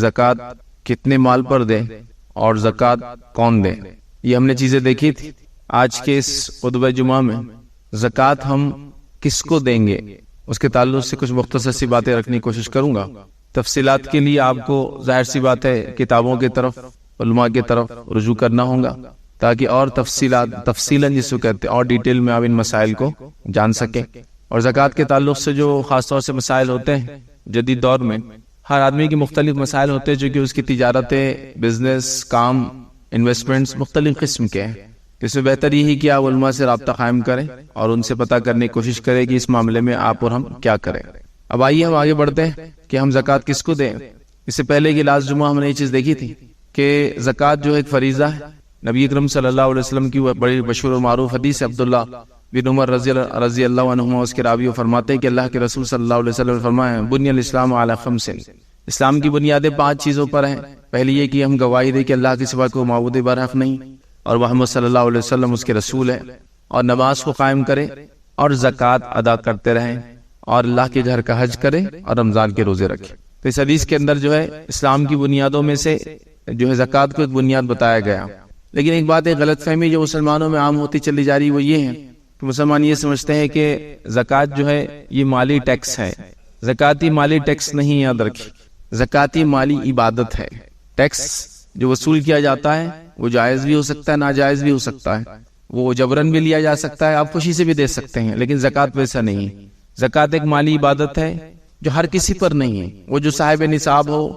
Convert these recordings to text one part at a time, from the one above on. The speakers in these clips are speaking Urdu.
زکوٰۃ کتنے مال پر دیں اور زکوٰۃ کون دے، یہ ہم نے چیزیں دیکھی تھی۔ آج کے اس خطبہ جمعہ میں زکوٰۃ ہم کس کو دیں گے اس کے تعلق سے کچھ مختصر سی باتیں رکھنے کی کوشش کروں گا۔ تفصیلات کے لیے آپ کو ظاہر سی بات ہے کتابوں کی طرف، علماء کی طرف رجوع کرنا ہوگا تاکہ اور تفصیلاً جس کو کہتے ہیں اور ڈیٹیل میں آپ ان مسائل کو جان سکیں۔ اور زکوٰۃ کے تعلق سے جو خاص طور سے مسائل ہوتے ہیں جدید دور میں، ہر آدمی کی مختلف مسائل ہوتے ہیں جو کہ اس کی تجارتیں، بزنس، کام، انویسٹمنٹس مختلف قسم کے ہیں۔ اس میں بہتر یہی کہ آپ علماء سے رابطہ قائم کریں اور ان سے پتہ کرنے کی کوشش کریں کہ اس معاملے میں آپ اور ہم کیا کریں۔ اب آئیے ہم آگے بڑھتے ہیں کہ ہم زکوٰۃ کس کو دیں۔ اس سے پہلے کہ لاسٹ جمعہ ہم نے یہ چیز دیکھی تھی کہ زکوٰۃ جو ایک فریضہ ہے، نبی اکرم صلی اللہ علیہ وسلم کی وہ بڑی مشہور و معروف حدیث ہے، عبداللہ بن عمر رضی اللہ عنہما اس کے راوی فرماتے ہیں کہ اللہ کے رسول صلی اللہ علیہ وسلم نے فرمایا بنی الاسلام علی خمس، اسلام کی بنیادیں 5 چیزوں پر ہیں۔ پہلی یہ کہ ہم گواہی دیں کہ اللہ کے سوا کوئی معبود برحق نہیں اور محمد صلی اللہ علیہ وسلم اس کے رسول ہے، اور نماز کو قائم کریں اور زکوٰۃ ادا کرتے رہیں اور اللہ کے گھر کا حج کریں اور رمضان کے روزے رکھیں۔ تو اس حدیث کے اندر جو ہے اسلام کی بنیادوں میں سے جو ہے زکوٰۃ کو ایک بنیاد بتایا گیا۔ لیکن ایک بات، ایک غلط فہمی جو مسلمانوں میں عام ہوتی چلی جا رہی وہ یہ ہے کہ مسلمان یہ سمجھتے ہیں کہ زکوٰۃ جو ہے یہ مالی ٹیکس ہے۔ زکوٰۃ مالی ٹیکس نہیں، یاد رکھیں، زکوٰۃ مالی عبادت ہے۔ ٹیکس جو وصول کیا جاتا ہے وہ جائز بھی ہو سکتا ہے، ناجائز بھی ہو سکتا ہے، وہ جبرن بھی لیا جا سکتا ہے، آپ خوشی سے بھی دے سکتے ہیں، لیکن زکوٰۃ ویسا نہیں ہے۔ زکوٰۃ ایک مالی عبادت ہے جو ہر کسی پر نہیں ہے۔ وہ جو صاحب نصاب ہو،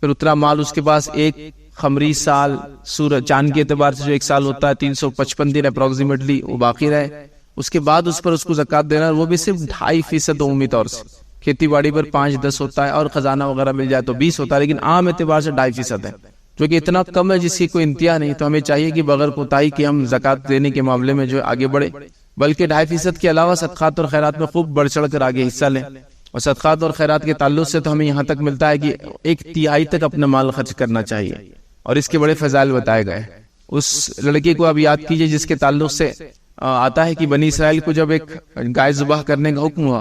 پھر اتنا مال اس کے پاس، ایک خمری سال، سورج چاند کے اعتبار سے جو ایک سال ہوتا ہے 355 دن اپروکسیمیٹلی وہ باقی رہے، اس کے بعد اس پر اس کو زکوٰۃ دینا، وہ بھی صرف 2.5% عمومی طور سے۔ کھیتی باڑی پر 5-10 ہوتا ہے اور خزانہ وغیرہ مل جائے تو 20 ہوتا ہے، لیکن عام اعتبار سے 2.5% ہے، جو کہ اتنا کم ہے جس کی کوئی انتہا نہیں۔ تو ہمیں چاہیے کہ بغیر کوتاہی کے ہم زکوٰۃ دینے کے معاملے میں جو آگے بڑھے، بلکہ 2.5% کے علاوہ صدقات اور خیرات میں خوب بڑھ چڑھ کر آگے حصہ لیں۔ اور صدقات اور خیرات کے تعلق سے تو ہمیں یہاں تک ملتا ہے کہ 1/3 تک اپنا مال خرچ کرنا چاہیے، اور اس کے بڑے فضائل بتائے گئے۔ اس لڑکے کو اب یاد کیجئے جس کے تعلق سے آتا ہے کہ بنی اسرائیل کو جب ایک گائے ذبح کرنے کا حکم ہوا،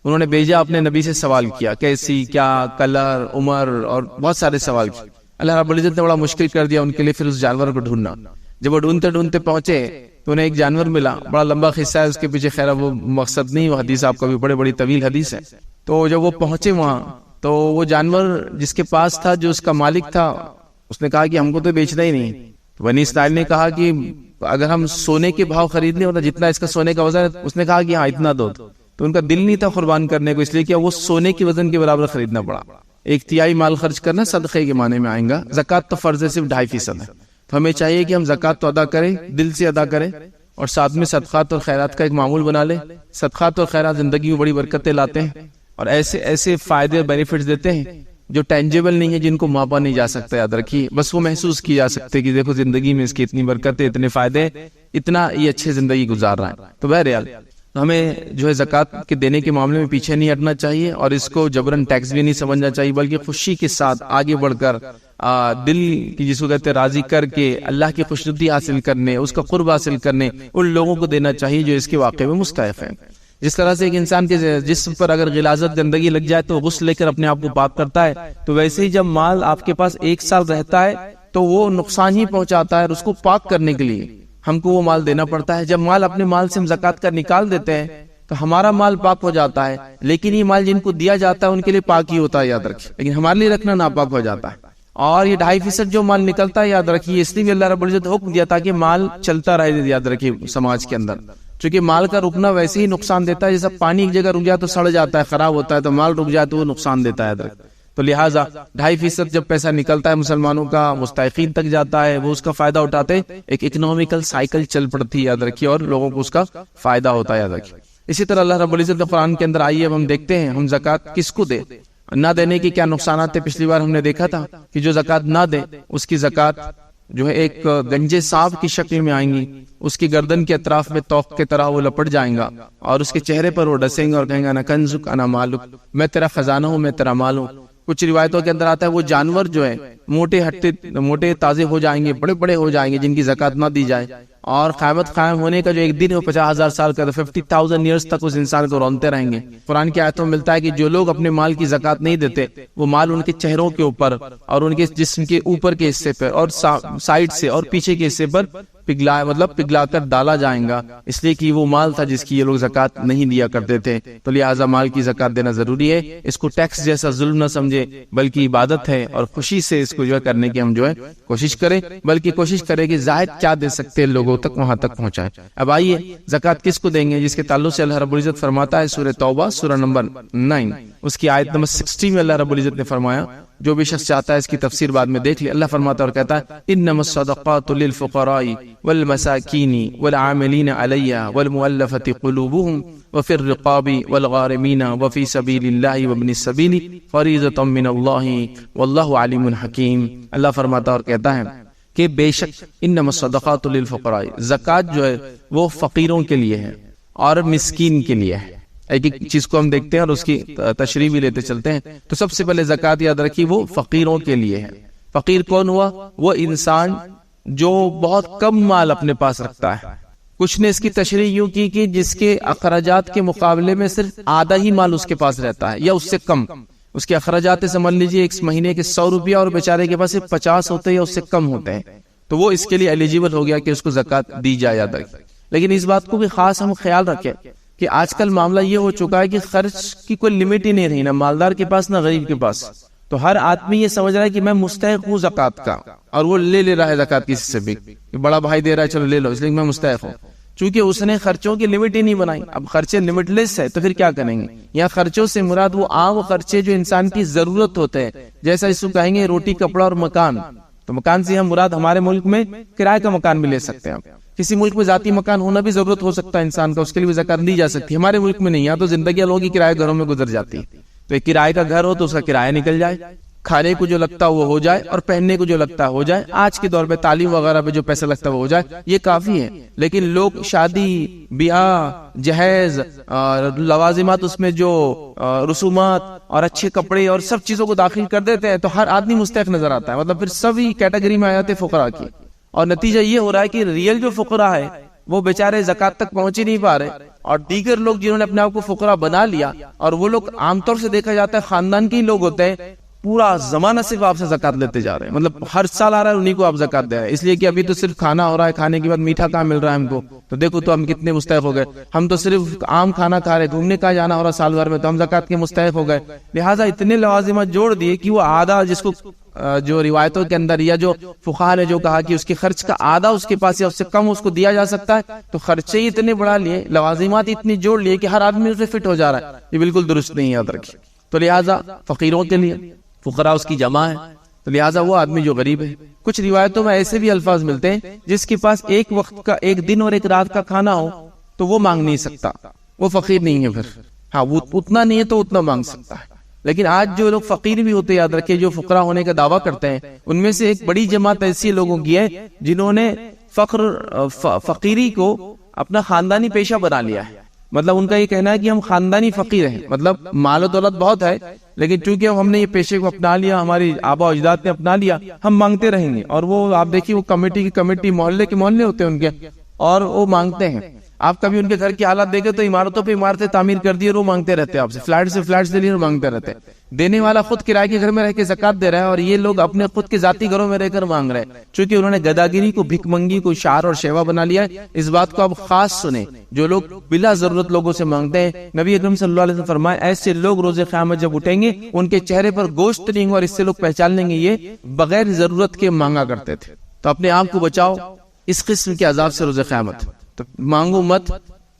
انہوں نے بھیجا، اپنے نبی سے سوال کیا کیسی، کیا، کلر، عمر، اور بہت سارے سوال کیے۔ اللہ رب العزت نے بڑا مشکل کر دیا ان کے لیے پھر اس جانور کو ڈھونڈنا۔ جب وہ ڈھونڈتے ڈھونڈتے پہنچے تو انہیں ایک جانور ملا، بڑا لمبا قصہ ہے اس کے پیچھے، خیر وہ مقصد نہیں، وہ حدیث آپ کا بھی بڑی طویل حدیث ہے۔ تو جب وہ پہنچے وہاں تو وہ جانور جس کے پاس تھا، جو اس کا مالک تھا، اس نے کہا کہ ہم کو تو بیچنا ہی نہیں۔ تو بنی اسرائیل نے کہا کہ اگر ہم سونے کے بھاؤ خریدنے ہوتا جتنا اس کا سونے کا وزن ہے، اس نے کہا کہ ہاں اتنا دو، تو ان کا دل نہیں تھا قربان کرنے کو، اس لیے کہ وہ سونے کے وزن کے برابر خریدنا پڑا۔ 1/3 مال خرچ کرنا صدقے کے معنی میں آئیں گا۔ زکوٰۃ تو فرض ہے، صرف 2.5% ہے۔ تو ہمیں چاہیے کہ ہم زکوٰۃ تو ادا کریں، دل سے ادا کریں، اور ساتھ میں صدقات اور خیرات کا ایک معمول بنا لیں۔ صدقات اور خیرات زندگی میں بڑی برکتیں لاتے ہیں اور ایسے فائدے اور بینیفٹس دیتے ہیں جو ٹینجیبل نہیں ہے، جن کو ماپا نہیں جا سکتا، یاد رکھیے، بس وہ محسوس کی جا سکتے کہ دیکھو زندگی میں اس کی اتنی برکتیں، اتنے فائدے، اتنا یہ اچھے زندگی گزار رہا ہے۔ تو بہرحال ہمیں جو ہے زکوٰۃ کے دینے کے معاملے میں پیچھے نہیں ہٹنا چاہیے، اور اس کو جبرن ٹیکس بھی نہیں سمجھنا چاہیے، بلکہ خوشی کے ساتھ آگے بڑھ کر دل کی جس کو کہتے ہیں راضی کر کے اللہ کی خوشنودی حاصل کرنے، اس کا قرب حاصل کرنے ان لوگوں کو دینا چاہیے جو اس کے واقعے میں مستحق ہیں۔ جس طرح سے ایک انسان کے جسم پر اگر غلاظت گندگی لگ جائے تو غسل لے کر اپنے آپ کو پاک کرتا ہے، تو ویسے ہی جب مال آپ کے پاس 1 سال رہتا ہے تو وہ نقصان ہی پہنچاتا ہے، اور اس کو پاک کرنے کے لیے ہم کو وہ مال دینا پڑتا ہے۔ جب مال اپنے مال سے ہم زکوٰۃ کا نکال دیتے ہیں تو ہمارا مال پاک ہو جاتا ہے، لیکن یہ مال جن کو دیا جاتا ہے ان کے لیے پاک ہی ہوتا ہے، یاد رکھیے، لیکن ہمارے لیے رکھنا ناپاک ہو جاتا ہے۔ اور یہ 2.5% جو مال نکلتا ہے، یاد رکھیے، اس لیے بھی اللہ رب العزت حکم دیا تاکہ مال چلتا رہے، یاد رکھیے، سماج کے اندر، چونکہ مال کا رکنا ویسے ہی نقصان دیتا ہے، جیسا پانی ایک جگہ رک جائے تو سڑ جاتا ہے، خراب ہوتا ہے، تو مال رک جائے تو وہ نقصان دیتا ہے، یاد رکھیے۔ تو لہٰذا 2.5% جب پیسہ نکلتا ہے مسلمانوں کا، مستحقین تک جاتا ہے، وہ اس کا فائدہ اٹھاتے، ایک اکنامیکل سائیکل چل پڑتی ہے، یاد رکھیے، اور لوگوں کو اس کا فائدہ ہوتا ہے، یاد رکھیے۔ اسی طرح اللہ رب العزت قرآن کے اندر، آئیے اب ہم دیکھتے ہیں ہم زکوٰۃ کس کو دے، نہ دینے کے کیا نقصانات تھے۔ پچھلی بار ہم نے دیکھا تھا کہ جو زکوٰۃ نہ دے اس کی زکوٰۃ جو ہے ایک گنجے سانپ کی شکل میں آئیں گی، اس کی گردن کے اطراف میں توق کے طرح وہ لپٹ جائیں گا، اور اس کے چہرے پر وہ ڈسیں گے اور کہیں گے انا کنزک انا مالک، میں تیرا خزانہ ہوں، میں تیرا مال ہوں۔ کچھ روایتوں کے اندر آتا ہے وہ جانور جو ہے موٹے تازے ہو جائیں گے، بڑے بڑے ہو جائیں گے جن کی زکوٰۃ نہ دی جائے، اور قیامت قائم ہونے کا جو ایک دن ہے وہ 50,000 سال کا، 50,000 ایئرز تک اس انسان کو رونتے رہیں گے۔ قرآن کی آیتوں میں ملتا ہے کہ جو لوگ اپنے مال کی زکات نہیں دیتے وہ مال ان کے چہروں کے اوپر اور ان کے جسم کے اوپر کے حصے پر اور سائڈ سے اور پیچھے کے حصے پر پگھلا کر ڈالا جائیں گا، اس لیے کہ وہ مال تھا جس کی یہ لوگ زکات نہیں دیا کرتے تھے۔ تو لہٰذا مال کی زکات دینا ضروری ہے، اس کو ٹیکس جیسا ظلم نہ سمجھے بلکہ عبادت ہے، اور خوشی سے اس کو جو ہے کرنے کی ہم جو ہے کوشش کریں، بلکہ کوشش کریں کہ زائد کیا دے سکتے ہیں لوگوں تک وہاں تک پہنچائے۔ اب آئیے زکات کس کو دیں گے، جس کے تعلق سے اللہ رب العزت فرماتا ہے سورہ توبہ سورہ نمبر 9 اس کی آیت نمبر 60 میں اللہ رب العزت نے فرمایا، جو بھی شخص چاہتا ہے اس کی تفسیر بعد میں دیکھ لے، اللہ فرماتا ہے اور کہتا ہے انما الصدقات للفقراء والمساکین والعاملین علیہا والمؤلفۃ قلوبهم وفی الرقاب والغارمین وفی سبیل اللہ وابن السبیل فریضۃ من اللہ واللہ علیم حکیم۔ اللہ فرماتا اور کہتا ہے کہ بے شک انما الصدقات للفقراء، زکوٰۃ جو ہے وہ فقیروں کے لیے ہے اور مسکین کے لیے ہے۔ ایک ایک چیز کو ہم دیکھتے ہیں اور اس کی تشریح بھی لیتے چلتے ہیں۔ تو سب سے پہلے زکوٰۃ یاد رکھی وہ فقیروں کے لیے ہے۔ فقیر کون ہوا؟ وہ انسان جو بہت کم مال اپنے پاس رکھتا ہے۔ کچھ نے اس کی تشریح یوں کی کہ جس کے اخراجات کے مقابلے میں صرف آدھا ہی مال اس کے پاس رہتا ہے یا اس سے کم، اس کے اخراجات سمجھ لیجیے ایک مہینے کے 100 روپیہ اور بیچارے کے پاس صرف 50 ہوتے ہیں یا اس سے کم ہوتے ہیں، تو وہ اس کے لیے ایلیجیبل ہو گیا کہ اس کو زکوٰۃ دی جائے یاد رکھیں۔ لیکن اس بات کو بھی خاص ہم خیال رکھیں کہ آج کل معاملہ یہ ہو چکا ہے کہ خرچ کی کوئی لمٹ ہی نہیں رہی، نہ مالدار کے پاس نہ غریب کے پاس۔ تو ہر آدمی یہ سمجھ رہا ہے کہ میں مستحق ہوں زکوٰۃ کا، اور وہ لے رہا ہے زکوٰۃ کسی سے بھی کہ بڑا بھائی دے رہا ہے چلو لے لو، اس لیے میں مستحق ہوں، چونکہ اس نے خرچوں کی لمٹ ہی نہیں بنائی۔ اب خرچے لمٹ لیس ہے تو پھر کیا کریں گے؟ یا خرچوں سے مراد وہ عام خرچے جو انسان کی ضرورت ہوتے ہیں، جیسا اس کو کہیں گے روٹی کپڑا اور مکان، تو مکان سے ہم مراد ہمارے ملک میں کرائے کا مکان بھی لے سکتے ہیں۔ کسی ملک میں ذاتی مکان ہونا بھی ضرورت ہو سکتا ہے انسان کا، اس کے لیے بھی زکوٰۃ دی جا سکتی ہے۔ ہمارے ملک میں نہیں، یہاں تو زندگی لوگوں کی کرائے گھروں میں گزر جاتی ہے۔ تو ایک کرائے کا گھر ہو تو اس کا کرایہ نکل جائے، کھانے کو جو لگتا ہے وہ ہو جائے اور پہننے کو جو لگتا ہے ہو جائے، آج کے دور پہ تعلیم وغیرہ پہ جو پیسہ لگتا ہے وہ ہو جائے، یہ کافی ہے۔ لیکن لوگ شادی بیاہ جہیز لوازمات، اس میں جو رسومات اور اچھے کپڑے اور سب چیزوں کو داخل کر دیتے ہیں، تو ہر آدمی مستحق نظر آتا ہے، مطلب پھر سبھی کیٹیگری میں آ جاتے فقراء کی، اور نتیجہ یہ ہو رہا ہے کہ ریئل جو فقراء ہے وہ بیچارے زکوٰۃ تک پہنچ ہی نہیں پا رہے، اور دیگر لوگ جنہوں نے اپنے آپ کو فقراء بنا لیا، اور وہ لوگ عام طور سے دیکھا جاتا ہے خاندان کے ہی لوگ ہوتے ہیں، پورا زمانہ صرف آپ سے زکوٰۃ لیتے جا رہے ہیں، مطلب ہر سال آ رہا ہے انہیں کو آپ زکوٰۃ دے رہے ہیں، اس لیے کہ ابھی تو صرف کھانا ہو رہا ہے، کھانے کے بعد میٹھا کہاں مل رہا ہے ہم کو، تو دیکھو تو ہم کتنے مستحق ہو گئے، ہم تو صرف عام کھانا کھا رہے، گھومنے کا جانا ہو رہا سال بھر میں، تو ہم زکوٰۃ کے مستحق ہو گئے۔ لہٰذا اتنے لوازمات جوڑ دیے کہ وہ آدھا، جس کو جو روایتوں کے اندر یا جو فقہا نے جو کہا کہ اس کے خرچ کا آدھا اس کے پاس یا اس سے کم اس کو دیا جا سکتا ہے، تو خرچے ہی اتنے بڑھا لیے، لوازمات اتنی جوڑ لیے کہ ہر آدمی اس سے فٹ ہو جا رہا ہے، یہ بالکل درست نہیں یاد رکھیے۔ تو لہٰذا فقیروں کے لیے، فقراء اس کی جمع ہے، تو لہٰذا وہ آدمی جو غریب ہے۔ کچھ روایتوں میں ایسے بھی الفاظ ملتے ہیں جس کے پاس ایک وقت کا، ایک دن اور ایک رات کا کھانا ہو تو وہ مانگ نہیں سکتا، وہ فقیر نہیں ہے، پھر ہاں وہ اتنا نہیں ہے تو اتنا مانگ سکتا ہے۔ لیکن آج جو لوگ فقیر بھی ہوتے یاد رکھے، جو فقراء ہونے کا دعویٰ کرتے ہیں، ان میں سے ایک بڑی جماعت ایسی لوگوں کی ہے جنہوں نے فقیری کو اپنا خاندانی پیشہ بنا لیا ہے، مطلب ان کا یہ کہنا ہے کہ ہم خاندانی فقیر ہیں، مطلب مال و دولت بہت ہے لیکن چونکہ ہم نے یہ پیشے کو اپنا لیا، ہماری آبا و اجداد نے اپنا لیا، ہم مانگتے رہیں گے۔ اور وہ آپ دیکھیے وہ کمیٹی کی کمیٹی، محلے کے محلے ہوتے ہیں ان کے، اور وہ مانگتے ہیں۔ آپ کبھی ان کے گھر کی حالات دیکھیں تو عمارتوں پہ عمارتیں تعمیر کر دی اور وہ مانگتے رہتے ہیں آپ سے، فلیٹ سے فلیٹ سے لیے اور مانگتے رہتے ہیں۔ دینے والا خود کرائے کے گھر میں رہ کے زکوٰۃ دے رہا ہے اور یہ لوگ اپنے خود کے ذاتی گھروں میں رہ کر مانگ رہے ہیں، چونکہ انہوں نے گداگیری کو بھک منگی کو شعار اور شیوا بنا لیا ہے۔ اس بات کو آپ خاص سنیں، جو لوگ بلا ضرورت لوگوں سے مانگتے ہیں، نبی اکرم صلی اللہ علیہ وسلم فرمائے ایسے لوگ روز قیامت جب اٹھیں گے ان کے چہرے پر گوشت نہیں ہوگا، اور اس سے لوگ پہچان لیں گے یہ بغیر ضرورت کے مانگا کرتے تھے۔ تو اپنے آپ کو بچاؤ اس قسم کے عذاب سے روز قیامت، تو مانگو مت،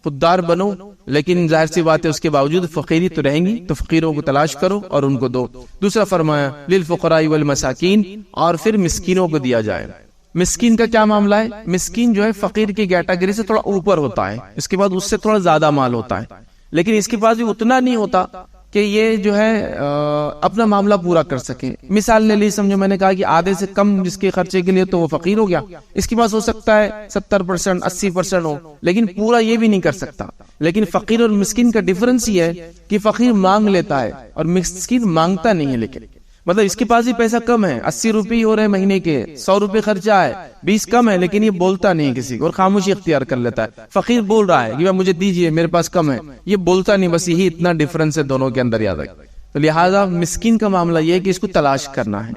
خوددار بنو، لیکن ظاہر سی بات ہے اس کے باوجود فقیری تو رہیں گی، تو فقیروں کو تلاش کرو اور ان کو دو۔ دوسرا فرمایا للفقراء والمساکین، اور پھر مسکینوں کو دیا جائے۔ مسکین کا کیا معاملہ ہے؟ مسکین جو ہے فقیر کی کیٹیگری سے تھوڑا اوپر ہوتا ہے، اس کے بعد اس سے تھوڑا زیادہ مال ہوتا ہے، لیکن اس کے پاس بھی اتنا نہیں ہوتا کہ یہ جو ہے اپنا معاملہ پورا کر سکے۔ مثال لے لی، سمجھو میں نے کہا کہ آدھے سے کم جس کے خرچے کے لیے تو وہ فقیر ہو گیا، اس کے پاس ہو سکتا ہے 70% 80% ہو، لیکن پورا یہ بھی نہیں کر سکتا۔ لیکن فقیر اور مسکین کا ڈیفرنس یہ ہے کہ فقیر مانگ لیتا ہے اور مسکین مانگتا نہیں ہے۔ لیکن مطلب اس کے پاس ہی پیسہ کم ہے، 80 روپے ہو رہے مہینے کے، 100 روپے خرچہ ہے، 20 کم ہے، لیکن یہ بولتا نہیں کسی کو اور خاموشی اختیار کر لیتا ہے. فقیر بول رہا ہے کہ مجھے دیجئے، میرے پاس کم ہے، یہ بولتا نہیں. بس یہی اتنا ڈفرنس ہے دونوں کے اندر، یاد رکھیں. تو لہٰذا مسکین کا معاملہ یہ ہے کہ اس کو تلاش کرنا ہے.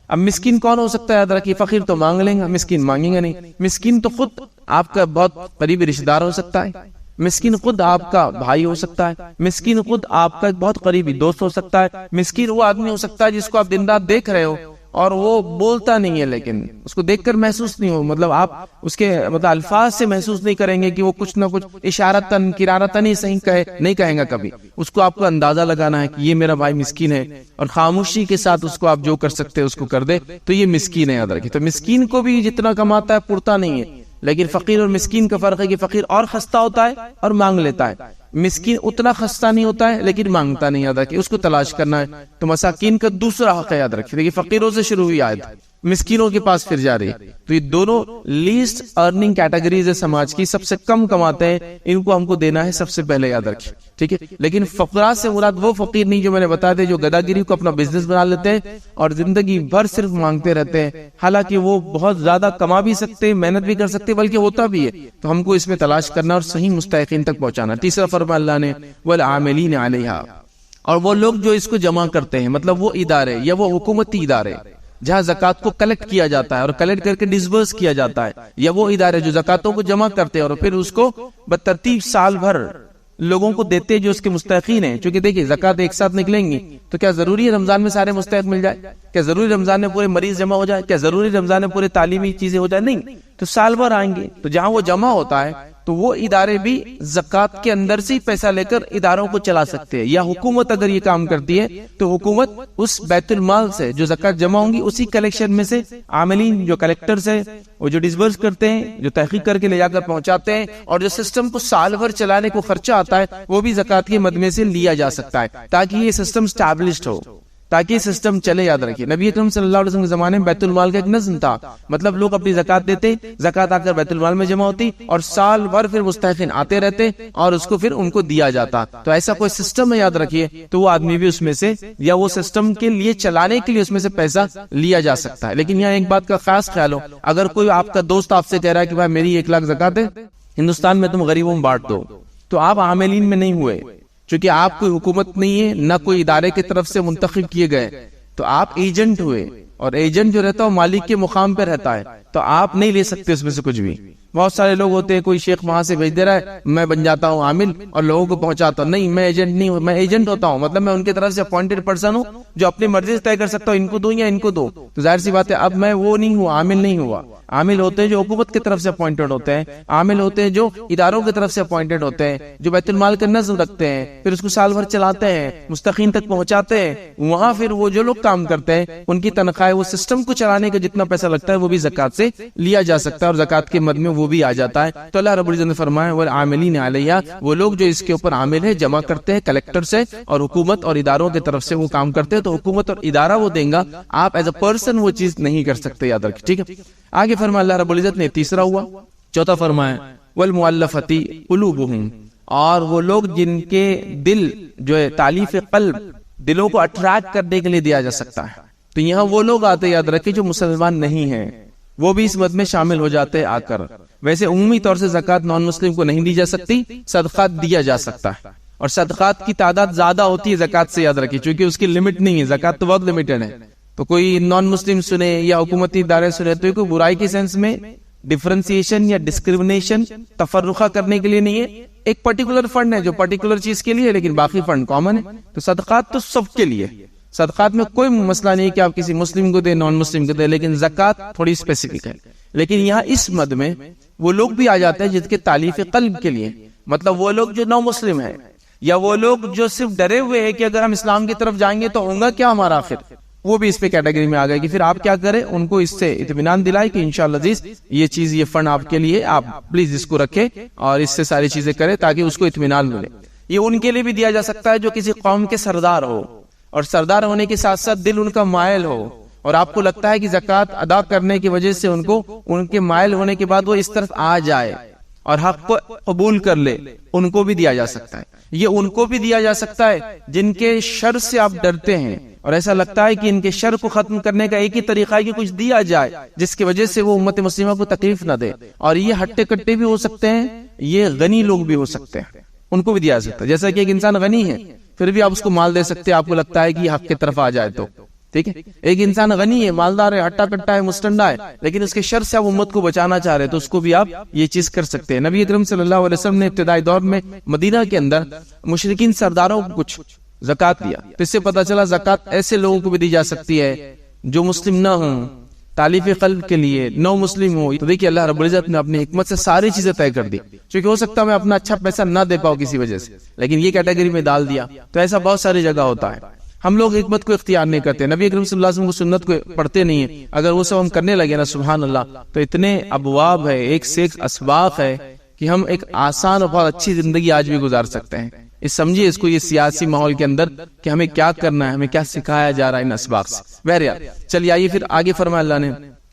اب مسکین کون ہو سکتا ہے؟ یاد رکھیے، فقیر تو مانگ لیں گا، مسکین مانگیں گا نہیں. مسکین تو خود آپ کا بہت قریبی رشتہ دار ہو سکتا ہے، مسکین خود آپ کا بھائی ہو سکتا ہے، مسکین خود آپ کا بہت قریبی دوست ہو سکتا ہے، مسکین وہ آدمی ہو سکتا ہے جس کو آپ دن رات دیکھ رہے ہو اور وہ بولتا نہیں ہے، لیکن اس کو دیکھ کر محسوس نہیں ہو، مطلب آپ اس کے الفاظ سے محسوس نہیں کریں گے کہ وہ کچھ نہ کچھ اشارتاً کرارتاً ہی صحیح نہیں کہیں گا کبھی. اس کو آپ کو اندازہ لگانا ہے کہ یہ میرا بھائی مسکین ہے، اور خاموشی کے ساتھ اس کو آپ جو کر سکتے ہیں اس کو کر دے، تو یہ مسکین ہے. یاد رکھیں، تو مسکین کو بھی جتنا کماتا ہے پورتا نہیں ہے. لیکن فقیر اور مسکین کا فرق ہے کہ فقیر اور خستہ ہوتا ہے اور مانگ لیتا ہے، مسکین اتنا خستہ نہیں ہوتا ہے لیکن مانگتا نہیں. یاد رکھیں، اس کو تلاش کرنا ہے. تو مساکین کا دوسرا حق ہے. یاد رکھیں، دیکھیے فقیروں سے شروع ہوئی آیت، مسکینوں کے پاس پھر جا رہی ہے. تو یہ دونوں لیسٹ ارننگ کیٹیگریز ہے سماج کی، سب سے کم کماتے ہیں، ان کو ہم کو دینا ہے سب سے پہلے. یاد رکھیں، ٹھیک ہے. لیکن فقراء سے مراد وہ فقیر نہیں جو میں نے بتا دے، جو گداگیری کو اپنا بزنس بنا لیتے ہیں اور زندگی بھر صرف مانگتے رہتے ہیں، حالانکہ وہ بہت زیادہ کما بھی سکتے ہیں، محنت بھی کر سکتے ہیں، بلکہ ہوتا بھی ہے. تو ہم کو اس میں تلاش کرنا اور صحیح مستحقین تک پہنچانا. تیسرا فرمان اللہ نے والعاملین علیہا، اور وہ لوگ جو اس کو جمع کرتے ہیں، مطلب وہ ادارے یا وہ حکومتی ادارے جہاں زکوٰۃ کو کلیکٹ کیا جاتا ہے اور کلیکٹ کر کے ڈسبرس کیا جاتا ہے، یا وہ ادارے جو زکوٰۃوں کو جمع کرتے ہیں اور پھر اس کو بترتیب سال بھر لوگوں کو دیتے جو اس کے مستحقین ہیں. چونکہ دیکھیے زکوٰۃ ایک ساتھ نکلیں گی تو کیا ضروری ہے رمضان میں سارے مستحق مل جائے؟ کیا ضروری رمضان میں پورے مریض جمع ہو جائے؟ کیا ضروری رمضان میں پورے تعلیمی چیزیں ہو جائے؟ نہیں. تو سال بھر آئیں گے، تو جہاں وہ جمع ہوتا ہے تو وہ ادارے بھی زکوٰۃ کے اندر سے پیسہ لے کر اداروں کو چلا سکتے ہیں. یا حکومت اگر یہ کام کرتی ہے تو حکومت اس بیت المال سے جو زکوٰۃ جمع ہوں گی اسی کلیکشن میں سے عاملین جو کلیکٹرز ہیں، وہ جو ڈسبرس کرتے ہیں، جو تحقیق کر کے لے جا کر پہنچاتے ہیں، اور جو سسٹم کو سال بھر چلانے کو خرچہ آتا ہے وہ بھی زکوٰۃ کے مد میں سے لیا جا سکتا ہے، تاکہ یہ سسٹم اسٹیبلشڈ ہو، تاکہ سسٹم چلے. یاد رکھیے نبی اکرم صلی اللہ علیہ وسلم کے زمانے میں بیت المال کا ایک نظم تھا، مطلب لوگ اپنی زکوٰۃ دیتے، زکوٰۃ آ کر بیت المال میں جمع ہوتی اور سال بھر پھر مستحقین آتے رہتے اور اس کو پھر ان کو دیا جاتا. تو ایسا کوئی سسٹم ہے، یاد رکھیے، تو وہ آدمی بھی اس میں سے یا وہ سسٹم کے لیے چلانے کے لیے اس میں سے پیسہ لیا جا سکتا ہے. لیکن یہاں ایک بات کا خاص خیال ہو، اگر کوئی آپ کا دوست آپ سے کہہ رہا ہے کہ بھائی میری 1 لاکھ زکوٰۃ ہے، ہندوستان میں تم غریبوں میں بانٹ دو، تو آپ عاملین میں نہیں ہوئے، چونکہ آپ کوئی حکومت نہیں ہے، نہ کوئی ادارے کی طرف سے منتخب کیے گئے، تو آپ ایجنٹ ہوئے، اور ایجنٹ جو رہتا ہے وہ مالک کے مقام پہ رہتا ہے، تو آپ نہیں لے سکتے اس میں سے کچھ بھی. بہت سارے لوگ ہوتے ہیں، کوئی شیخ وہاں سے بھیج دے رہا ہے، میں بن جاتا ہوں عامل اور لوگوں کو پہنچاتا ہوں. نہیں، میں ایجنٹ نہیں ہوں، میں ایجنٹ ہوتا ہوں، مطلب میں ان کی طرف سے اپوائنٹڈ پرسن ہوں جو اپنی مرضی سے طے کر سکتا ہوں ان کو دوں یا ان کو دو. تو ظاہر سی بات ہے اب میں وہ نہیں ہوں، عامل نہیں ہوا. عامل ہوتے ہیں جو حکومت کی طرف سے اپوائنٹڈ ہوتے ہیں، عامل ہوتے ہیں جو اداروں کی طرف سے اپوائنٹڈ ہوتے ہیں، جو بیت المال کا نظم رکھتے ہیں، پھر اس کو سال بھر چلاتے ہیں، مستحقین تک پہنچاتے ہیں. وہاں پھر وہ جو لوگ کام کرتے ہیں ان کی تنخواہ، وہ سسٹم کو چلانے کا جتنا پیسہ لگتا ہے وہ بھی زکوٰۃ سے لیا جا سکتا ہے اور زکوٰۃ کے مد میں وہ بھی آ جاتا ہے. تو اللہ رب العزت نے فرمایا والعاملین علیہا، وہ لوگ جو اس کے اوپر عامل ہے، جمع کرتے ہیں کلیکٹر سے اور حکومت اور اداروں کی طرف سے وہ کام کرتے ہیں، تو حکومت اور ادارہ وہ دیں گا، آپ ایز اے پرسن وہ چیز نہیں کر سکتے. یاد رکھیں، ٹھیک ہے. آگے فرمایا اللہ رب العزت نے، تیسرا ہوا. چوتھا فرمایا والمؤلفۃ قلوبہم، اور وہ لوگ جن کے دل جو ہے تالیف قلب، دلوں کو اٹریکٹ کرنے کے لیے دیا جا سکتا ہے. تو یہاں وہ لوگ آتے، یاد رکھیں، جو مسلمان نہیں ہیں، وہ بھی اس مد میں شامل ہو جاتے آ کر. ویسے عمومی طور سے زکوٰۃ نان مسلم کو نہیں دی جا سکتی، صدقات دیا جا سکتا ہے، اور صدقات کی تعداد زیادہ ہوتی ہے زکوٰۃ سے. یاد رکھیے، چونکہ اس کی لمٹ نہیں ہے، زکوٰۃ تو بہت لمیٹڈ ہے. تو کوئی نان مسلم سنے یا حکومتی ادارے سنے تو کوئی برائی کی سینس میں ڈفرینسیشن یا ڈسکریمنیشن، تفرقہ کرنے کے لیے نہیں ہے. ایک پرٹیکولر فنڈ ہے جو پرٹیکولر چیز کے لیے، لیکن باقی فنڈ کامن ہے. تو صدقات تو سب کے لیے، صدقات میں کوئی مسئلہ نہیں کہ آپ کسی مسلم کو دیں، نان مسلم کو دیں، لیکن زکوٰۃ تھوڑی اسپیسیفک ہے. لیکن یہاں اس مد میں وہ لوگ بھی آ جاتے ہیں جن کے تالیف قلب کے لیے، مطلب وہ لوگ جو نو مسلم ہیں، یا وہ لوگ جو صرف ڈرے ہوئے ہیں کہ اگر ہم اسلام کی طرف جائیں گے تو ہوگا کیا ہمارا آخر، وہ بھی اس پہ کیٹیگری میں آ گئے. کہ پھر آپ کیا کریں، ان کو اس سے اطمینان دلائے کہ انشاءاللہ عزیز یہ چیز، یہ فنڈ آپ کے لیے، آپ پلیز اس کو رکھیں اور اس سے ساری چیزیں کریں تاکہ اس کو اطمینان ملے. یہ ان کے لیے بھی دیا جا سکتا ہے جو کسی قوم کے سردار ہو، اور سردار ہونے کے ساتھ ساتھ دل ان کا مائل ہو، اور آپ کو لگتا ہے کہ زکوٰۃ ادا کرنے کی وجہ سے ان کو، ان کے مائل ہونے کے بعد وہ اس طرف آ جائے اور حق کو قبول کر لے، ان کو بھی دیا جا سکتا ہے. یہ ان کو بھی دیا جا سکتا ہے جن کے شر سے آپ ڈرتے ہیں، اور ایسا لگتا ہے کہ ان کے شر کو ختم کرنے کا ایک ہی طریقہ ہے کہ کچھ دیا جائے جس کی وجہ سے وہ امت مسلمہ کو تکلیف نہ دے. اور یہ ہٹے کٹے بھی ہو سکتے ہیں, یہ غنی لوگ بھی ہو سکتے ہیں, ان کو بھی دیا سکتا ہے. جیسا کہ ایک انسان غنی ہے پھر بھی آپ اس کو مال دے سکتے ہیں, آپ کو لگتا ہے کہ یہ حق کی طرف آ جائے تو ٹھیک ہے. ایک انسان غنی ہے, مالدار ہے, ہٹا کٹا ہے, مستنڈا ہے, لیکن اس کے شر سے آپ امت کو بچانا چاہ رہے تو اس کو بھی آپ یہ چیز کر سکتے ہیں. نبی اکرم صلی اللہ علیہ وسلم نے ابتدائی دور میں مدینہ کے اندر مشرکین سرداروں کو کچھ زکات دیا, تو اس سے پتہ چلا زکات ایسے لوگوں کو بھی دی جا سکتی ہے جو مسلم نہ ہوں, تالیف قلب کے لیے نو مسلم ہو. تو دیکھیے اللہ رب العزت نے اپنی حکمت سے ساری چیزیں طے کر دی, کیونکہ ہو سکتا ہے میں اپنا اچھا پیسہ نہ دے پاؤں کسی وجہ سے, لیکن یہ کیٹیگری میں ڈال دیا. تو ایسا بہت ساری جگہ ہوتا ہے. ہم لوگ حکمت کو اختیار نہیں کرتے, نبی اکرم صلی اللہ علیہ وسلم کو سنت کو پڑھتے نہیں ہیں. اگر وہ سب ہم کرنے لگے نا سبحان اللہ, تو اتنے ابواب ہے, ایک سے ایک اسباق ہے کہ ہم ایک آسان اور بہت اچھی زندگی آج بھی گزار سکتے ہیں. اس سمجھیے اس کو یہ سیاسی ماحول کے اندر کہ ہمیں کیا کرنا ہے, ہمیں کیا سکھایا جا رہا ہے ان اسباق سے. بہرحال چلیے آئیے پھر آگے فرمایا اللہ نے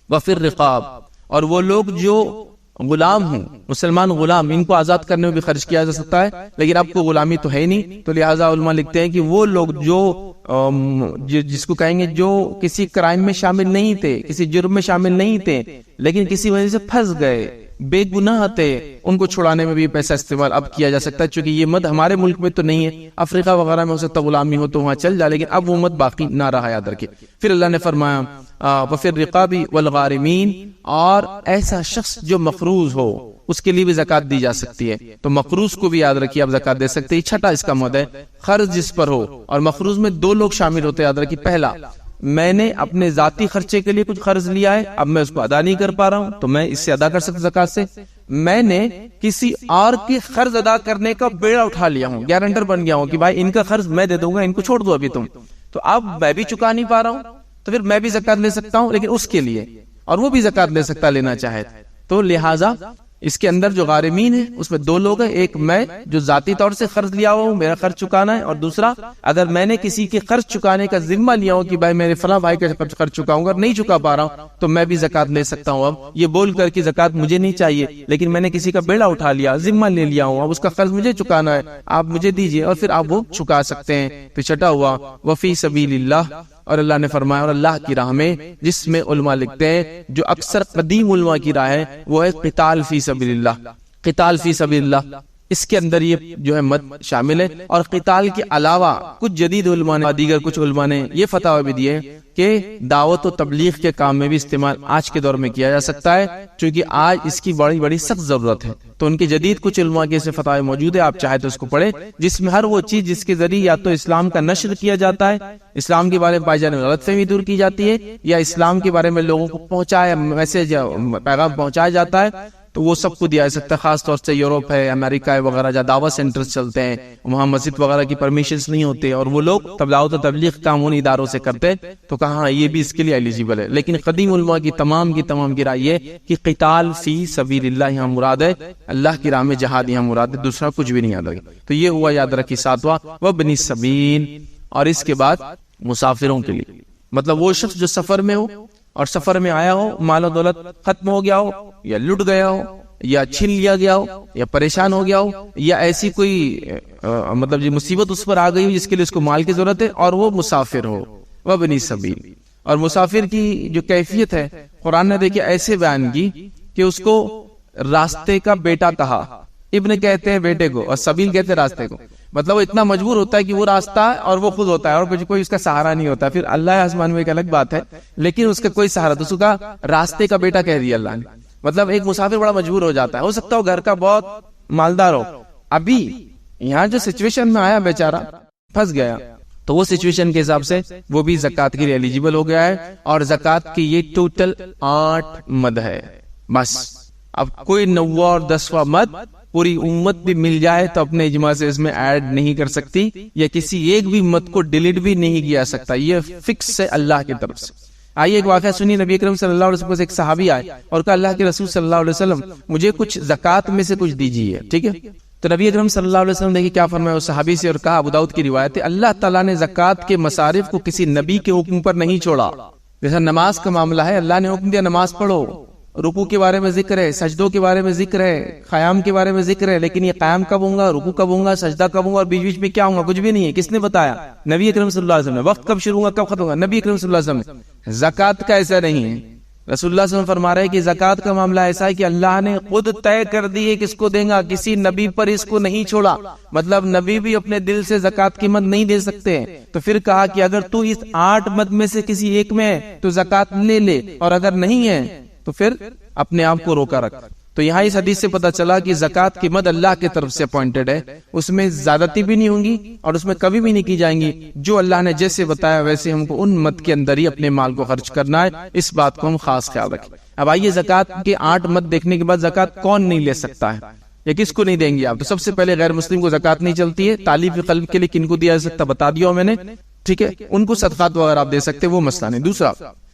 وفی الرقاب, اور وہ لوگ جو غلام ہوں, مسلمان غلام, ان کو آزاد کرنے میں بھی خرچ کیا جا سکتا ہے, لیکن اب کو غلامی تو ہے نہیں. تو لہٰذا علماء لکھتے ہیں کہ وہ لوگ جو جس کو کہیں گے جو کسی کرائم میں شامل نہیں تھے, کسی جرم میں شامل نہیں تھے, لیکن کسی وجہ سے پھنس گئے, بے گناہ تھے, ان کو چھڑانے میں بھی پیسہ استعمال اب کیا جا سکتا ہے. چونکہ یہ مد ہمارے ملک میں تو نہیں ہے, افریقہ وغیرہ میں ہو سکتا غلامی ہو تو وہاں چل جائے, لیکن اب وہ مد باقی نہ رہا, یاد رکھے. پھر اللہ نے فرمایا وفی الرقاب والغارمین, اور ایسا شخص جو مقروض ہو اس کے لیے بھی زکات دی جا سکتی ہے. تو مقروض کو بھی یاد رکھیے آپ زکات دے سکتے ہیں. چھٹا اس کا مد ہے قرض جس پر ہو, اور مقروض میں دو لوگ شامل ہوتے ہیں, یاد رکھیے. پہلا, میں نے اپنے ذاتی خرچے کے لیے کچھ قرض لیا ہے, اب میں اس کو ادا نہیں کر پا رہا ہوں, تو میں اس سے ادا کر سکتا زکات سے. میں نے کسی اور کی قرض ادا کرنے کا بیڑا اٹھا لیا ہوں, گارنٹر بن گیا ہوں کہ بھائی ان کا قرض میں دے دوں گا, ان کو چھوڑ دو ابھی تم, تو اب میں بھی چکا نہیں پا رہا ہوں, تو پھر میں بھی زکات لے سکتا ہوں, لیکن اس کے لیے, اور وہ بھی زکات لے سکتا لینا چاہے. تو لہٰذا اس کے اندر جو غارمین ہے اس میں دو لوگ ہیں, ایک میں جو ذاتی طور سے قرض لیا ہوں, میرا قرض چکانا ہے, اور دوسرا اگر میں نے کسی کے قرض چکانے کا ذمہ لیا ہوں کہ بھائی میرے فلاں بھائی کا قرض چکاؤں گا, نہیں چکا پا رہا ہوں, تو میں بھی زکات لے سکتا ہوں. اب یہ بول کر کہ زکات مجھے نہیں چاہیے, لیکن میں نے کسی کا بیڑا اٹھا لیا, ذمہ لے لیا ہوں, اب اس کا قرض مجھے چکانا ہے, آپ مجھے دیجیے, اور پھر آپ وہ چکا سکتے ہیں. پھر چھٹا ہوا وفی سبیل اللہ, اور اللہ نے فرمایا اور اللہ کی راہ میں, جس میں علماء لکھتے ہیں جو اکثر قدیم علماء کی راہ ہے وہ ہے قتال فی سبیل اللہ. قتال فی سبیل اللہ, اس کے اندر یہ جو ہے مد شامل ہے. اور قتال کے علاوہ کچھ جدید علماء نے, دیگر کچھ علماء نے یہ فتوی بھی دیے کہ دعوت و تبلیغ کے کام میں بھی استعمال آج کے دور میں کیا جا سکتا ہے, چونکہ آج اس کی بڑی بڑی سخت ضرورت ہے. تو ان کے جدید کچھ علماء کے سے فتوی موجود ہے, آپ چاہے تو اس کو پڑھیں, جس میں ہر وہ چیز جس کے ذریعے یا تو اسلام کا نشر کیا جاتا ہے, اسلام کے بارے میں پائی جانے والی غلط فہمی دور کی جاتی ہے, یا اسلام کے بارے میں لوگوں کو پہنچایا میسج یا پیغام پہنچایا جاتا ہے, تو وہ سب کو دیا جا سکتا ہے. خاص طور سے یوروپ ہے, امریکہ ہے وغیرہ, جہاں دعوت سینٹرز چلتے ہیں, وہاں مسجد وغیرہ کی پرمیشنز نہیں ہوتے, اور وہ لوگ دعوت و تبلیغ کام ان اداروں سے کرتے, تو کہاں یہ بھی اس کے لیے ایلیجیبل ہے. لیکن قدیم علماء کی تمام کی رائے یہ کہ قتال فی سبیل اللہ یہاں مراد ہے, اللہ کی راہ میں جہاد یہاں مراد ہے, دوسرا کچھ بھی نہیں یاد رکھے. تو یہ ہوا یاد رکھی ساتواں وابن السبیل. اور اس کے بعد مسافروں کے لیے, مطلب وہ شخص جو سفر میں ہو اور سفر میں آیا ہو, مال و دولت ختم ہو گیا ہو, یا لٹ گیا ہو, یا چھین لیا گیا ہو, یا پریشان ہو گیا ہو, یا ایسی کوئی مطلب یہ مصیبت اس پر آ گئی ہو جس کے لیے اس کو مال کی ضرورت ہے, اور وہ مسافر ہو. وابن السبیل. اور مسافر کی جو کیفیت ہے قرآن نے دیکھیں ایسے بیان کی کہ اس کو راستے کا بیٹا کہا. ابن کہتے ہیں بیٹے کو, اور سبیل کہتے ہیں راستے کو. مطلب وہ اتنا مجبور ہوتا ہے کہ وہ راستہ ہے اور وہ خود ہوتا ہے, اور کوئی اس کا سہارا نہیں ہوتا. پھر اللہ آسمان میں ایک الگ بات ہے, لیکن اس کا کوئی سہارا, تو اس کا راستے کا بیٹا کہہ دیا اللہ نے. مطلب ایک مسافر بڑا مجبور ہو جاتا ہے, ہو سکتا ہو گھر کا بہت مالدار ہو, ابھی یہاں جو سچویشن میں آیا بیچارہ پھنس گیا, تو وہ سچویشن کے حساب سے وہ بھی زکات کے لیے ایلیجیبل ہو گیا ہے. اور زکات کی یہ ٹوٹل 8 مد ہے بس. اب کوئی 9واں اور 10واں مد پوری امت بھی مل جائے تو اپنے اجماع سے اس میں ایڈ نہیں کر سکتی, یا کسی ایک بھی مد کو ڈیلیٹ بھی نہیں کیا سکتا, یہ فکس ہے اللہ کی طرف سے. آئیے ایک واقعہ سنیے. نبی اکرم صلی اللہ علیہ وسلم سے ایک صحابی آئے اور کہا اللہ کے رسول صلی اللہ علیہ وسلم مجھے کچھ زکات میں سے کچھ دیجیے, ٹھیک ہے. تو نبی اکرم صلی اللہ علیہ وسلم دیکھیے کیا فرمایا اس صحابی سے, اور کہا, ابو داؤد کی روایت ہے, اللہ تعالیٰ نے زکات کے مصارف کو کسی نبی کے حکم پر نہیں چھوڑا. جیسا نماز کا معاملہ ہے, اللہ نے حکم دیا نماز پڑھو, رکوع کے بارے میں ذکر ہے، سجدوں کے بارے میں ذکر ہے، قیام کے بارے میں ذکر ہے، لیکن یہ قیام کب ہوں گا، رکوع کب ہوں گا، سجدہ کب ہوں گا، اور بیچ بیچ میں کیا ہوں گا، کچھ بھی نہیں ہے. کس نے بتایا؟ نبی اکرم صلی اللہ علیہ وسلم نے. وقت کب شروع ہوگا کب ختم ہوگا، نبی اکرم صلی اللہ علیہ وسلم نے. زکوٰۃ کا ایسا نہیں ہے. رسول اللہ صلی اللہ علیہ وسلم فرما رہے ہیں کہ زکوٰۃ کا معاملہ ایسا ہے کہ اللہ نے خود طے کر دی ہے کس کو دیں گا، کسی نبی پر اس کو نہیں چھوڑا. مطلب نبی بھی اپنے دل سے زکوٰۃ کی مد نہیں دے سکتے ہیں. تو پھر کہا کہ اگر تو اس 8 مد میں سے کسی ایک میں ہے تو زکوٰۃ لے لے، اور اگر نہیں ہے تو پھر اپنے آپ کو روکا رکھ. تو یہاں اس حدیث سے پتا چلا کہ زکوٰۃ کی مد اللہ کی طرف سے اپوائنٹڈ ہے، اس میں زیادتی بھی نہیں ہوں گی اور اس میں کبھی بھی نہیں کی جائیں گی. جو اللہ نے جیسے بتایا ویسے ہم کو ان مد کے اندر ہی اپنے مال کو خرچ کرنا ہے. اس بات کو ہم خاص خیال رکھیں. اب آئیے زکوٰۃ کے 8 مد دیکھنے کے بعد زکوٰۃ کون نہیں لے سکتا ہے یا کس کو نہیں دیں گے آپ؟ تو سب سے پہلے غیر مسلم کو زکوٰۃ نہیں چلتی ہے. تالیف قلب کے لیے کن کو دیا جا سکتا بتا دیا میں نے، ٹھیک ہے، ان کو صدقات وغیرہ آپ دے سکتے، وہ مسئلہ نہیں. دوسرا،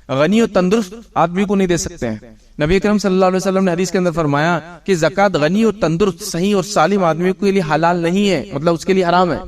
غنی اور تندرست آدمی کو نہیں دے سکتے ہیں. نبی اکرم صلی اللہ علیہ وسلم نے حدیث کے اندر فرمایا کہ زکوٰۃ غنی اور تندرست صحیح اور سالم آدمی کے لیے حلال نہیں ہے، مطلب اس کے لیے حرام ہے.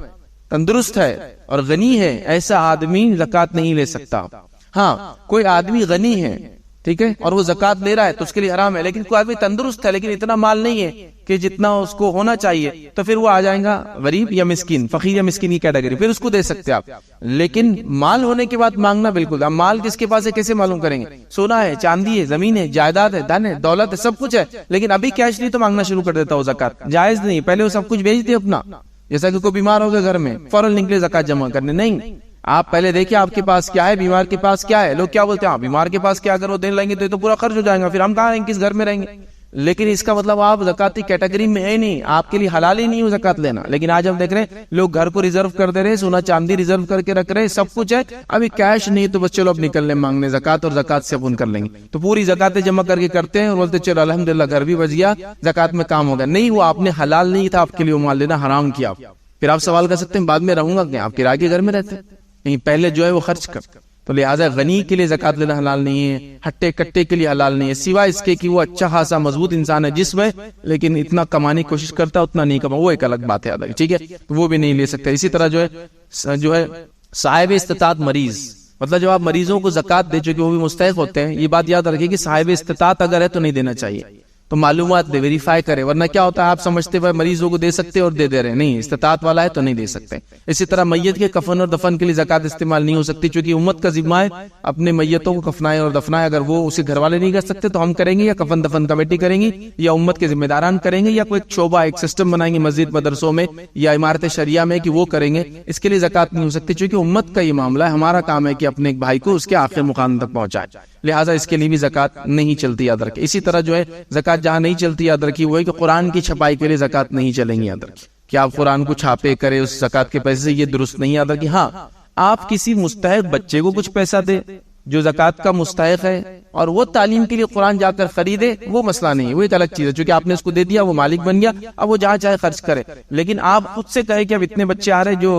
تندرست ہے اور غنی ہے ایسا آدمی زکوٰۃ نہیں لے سکتا. ہاں کوئی آدمی غنی ہے، ٹھیک ہے، اور وہ زکوٰۃ لے رہا ہے تو اس کے لیے حرام ہے. لیکن کوئی آدمی تندرست ہے لیکن اتنا مال نہیں ہے کہ جتنا اس کو ہونا چاہیے، تو پھر وہ آ جائے گا غریب یا مسکین، فقیر یا مسکین کی کیٹیگری، پھر اس کو دے سکتے آپ. لیکن مال ہونے کے بعد مانگنا بالکل، اب مال کس کے پاس ہے کیسے معلوم کریں گے؟ سونا ہے، چاندی ہے، زمین ہے، جائیداد ہے، دھن ہے، دولت ہے، سب کچھ ہے، لیکن ابھی کیش نہیں تو مانگنا شروع کر دیتا ہو زکوٰۃ. جائز نہیں. پہلے وہ سب کچھ بیچ دے اپنا. جیسا کہ کوئی بیمار ہو گیا گھر میں، فوراً نکلے زکوٰۃ جمع کرنے. نہیں، آپ پہلے دیکھیں آپ کے پاس کیا ہے، بیمار کے پاس کیا ہے. لوگ کیا بولتے ہیں، بیمار کے پاس کیا، اگر وہ دین لیں گے تو یہ تو پورا خرچ ہو جائے گا، پھر ہم کہاں رہیں گے، کس گھر میں رہیں گے. لیکن اس کا مطلب آپ زکاتی کیٹیگری میں ہے نہیں، آپ کے لیے حلال ہی نہیں ہو زکات لینا. لیکن آج ہم دیکھ رہے ہیں لوگ گھر کو ریزرو کر دے رہے، سونا چاندی ریزرو کر کے رکھ رہے، سب کچھ ہے، ابھی کیش نہیں تو بس چلو اب نکل لیں مانگنے زکات، اور زکات سے اپن کر لیں گے. تو پوری زکاتیں جمع کر کے کرتے ہیں اور بولتے چلو الحمدللہ گھر بھی بچ گیا، زکات میں کام ہو گیا. نہیں، وہ آپ نے حلال نہیں تھا، آپ کے لیے وہ مال لینا حرام کیا. پھر آپ سوال کر سکتے ہیں بعد میں رہوں گا کیا، آپ کرائے کے گھر میں رہتے نہیں، پہلے جو ہے وہ خرچ کر. تو لہٰذا غنی کے لیے زکات لینا حلال نہیں ہے، ہٹے کٹے کے لیے حلال نہیں ہے، سوائے اس کے کہ وہ اچھا خاصا مضبوط انسان ہے جس میں لیکن اتنا کمانے کی کوشش کرتا اتنا نہیں کما، وہ ایک الگ بات ہے الگ، ٹھیک ہے، تو وہ بھی نہیں لے سکتے. اسی طرح جو ہے صاحب استطاعت مریض، مطلب جب آپ مریضوں کو زکات دے چکے وہ بھی مستحق ہوتے ہیں، یہ بات یاد رکھیں کہ صاحب استطاعت اگر ہے تو نہیں دینا چاہیے. تو معلومات دے، ویریفائی کرے، ورنہ کیا ہوتا ہے آپ سمجھتے ہوئے مریضوں کو دے سکتے اور دے رہے، نہیں، استطاعت والا ہے تو نہیں دے سکتے. اسی طرح میت کے کفن اور دفن کے لیے زکات استعمال نہیں ہو سکتی، چونکہ امت کا ذمہ ہے اپنے میتوں کو کفنائے اور دفنائے. اگر وہ اسے گھر والے نہیں کر سکتے تو ہم کریں گے، یا کفن دفن کمیٹی کریں گی، یا امت کے ذمہ داران کریں گے، یا کوئی ایک شعبہ ایک سسٹم بنائیں گے مسجد مدرسوں میں یا عمارت شریعہ میں کہ وہ کریں گے. اس کے لیے زکات نہیں ہو سکتی چونکہ امت کا یہ معاملہ ہے، ہمارا کام ہے کہ اپنے ایک بھائی کو اس کے آخر مقام تک پہنچائے، لہٰذا اس کے لیے بھی زکات نہیں چلتی، یاد رکھیں. اسی طرح جو ہے زکات جہاں نہیں چلتی یاد رکھیے وہ ہے کہ قرآن کی چھپائی کے لیے زکات نہیں چلیں گی، یاد رکھیے کہ آپ قرآن کو چھاپے کرے اس زکات کے پیسے سے، یہ درست نہیں. یاد رکھیے ہاں آپ کسی مستحق بچے کو کچھ پیسہ دے جو زکات کا مستحق ہے اور وہ تعلیم کے لیے قرآن جا کر خریدے، وہ مسئلہ نہیں ہے، وہ ایک الگ چیز ہے، چونکہ آپ نے اس کو دے دیا، وہ مالک بن گیا، اب وہ جہاں چاہے خرچ کرے. لیکن آپ خود سے کہے کہ اب اتنے بچے آ رہے جو